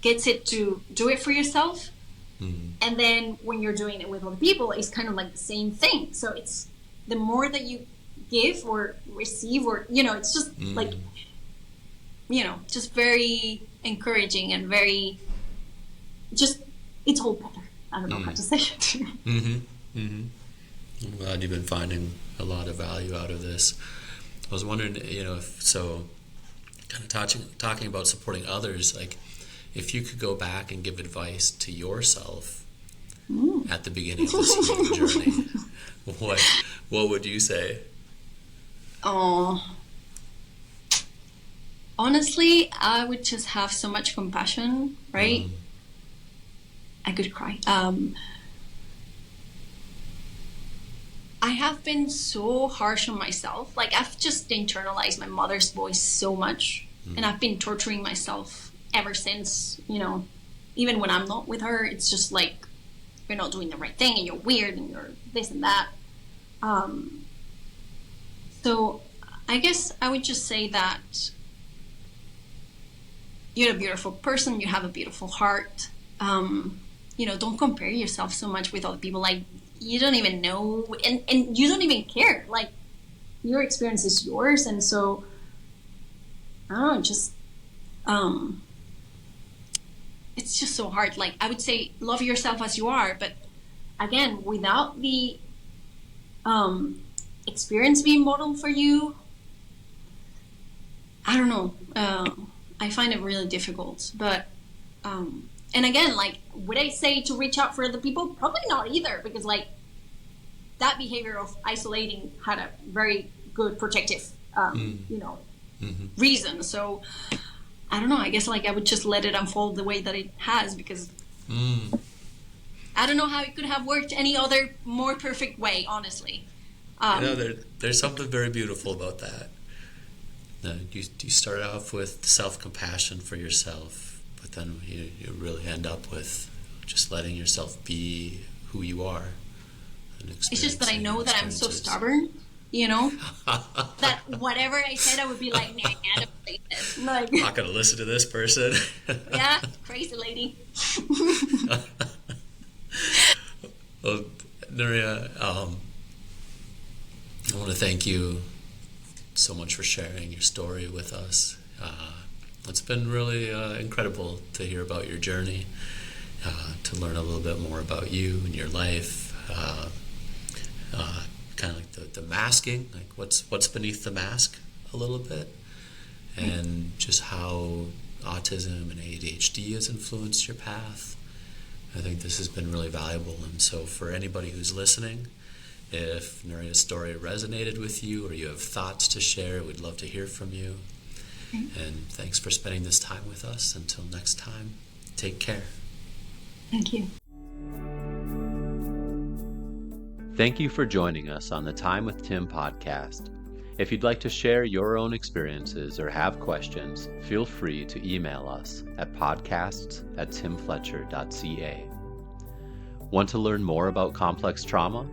gets it to do it for yourself. And then when you're doing it with other people, it's kind of like the same thing. So it's the more that you give or receive, or it's just like just very encouraging and very just, it's all better. I don't know how to say it. I'm glad you've been finding a lot of value out of this. I was wondering, if so, kind of talking about supporting others, like if you could go back and give advice to yourself at the beginning of this healing journey, what would you say? Honestly, I would just have so much compassion, right? I could cry. I have been so harsh on myself. Like I've just internalized my mother's voice so much, and I've been torturing myself ever since, even when I'm not with her. It's just like, you're not doing the right thing and you're weird and you're this and that. So I guess I would just say that you're a beautiful person, you have a beautiful heart. Don't compare yourself so much with other people. Like you don't even know, and you don't even care. Like your experience is yours, and so I don't know, just it's just so hard. Like, I would say love yourself as you are, but again, without the experience being modeled for you, I don't know. I find it really difficult. But and again, like, would I say to reach out for other people? Probably not either, because like that behavior of isolating had a very good protective reason. So I don't know, I guess like I would just let it unfold the way that it has, because I don't know how it could have worked any other more perfect way, honestly. There's something very beautiful about that. You start off with self-compassion for yourself, but then you really end up with just letting yourself be who you are. It's just that I know that I'm so stubborn, that whatever I said, I would be like, nah, I don't say this. Like, I'm not going to listen to this person. Yeah, crazy lady. Well, Núria, I want to thank you so much for sharing your story with us. It's been really incredible to hear about your journey, to learn a little bit more about you and your life. Kind of like the masking, like what's beneath the mask a little bit, and just how autism and ADHD has influenced your path. I think this has been really valuable, and so for anybody who's listening, if Núria's story resonated with you or you have thoughts to share, we'd love to hear from you. And thanks for spending this time with us. Until next time, take care. Thank you. Thank you for joining us on the Time with Tim podcast. If you'd like to share your own experiences or have questions, feel free to email us at podcasts@timfletcher.ca. Want to learn more about complex trauma?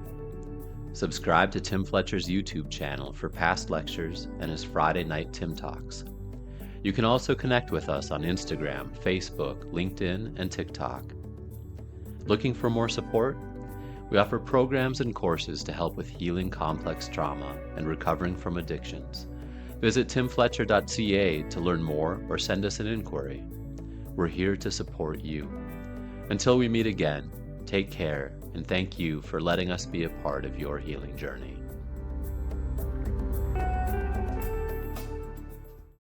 Subscribe to Tim Fletcher's YouTube channel for past lectures and his Friday night Tim Talks. You can also connect with us on Instagram, Facebook, LinkedIn, and TikTok. Looking for more support? We offer programs and courses to help with healing complex trauma and recovering from addictions. Visit timfletcher.ca to learn more or send us an inquiry. We're here to support you. Until we meet again, take care, and thank you for letting us be a part of your healing journey.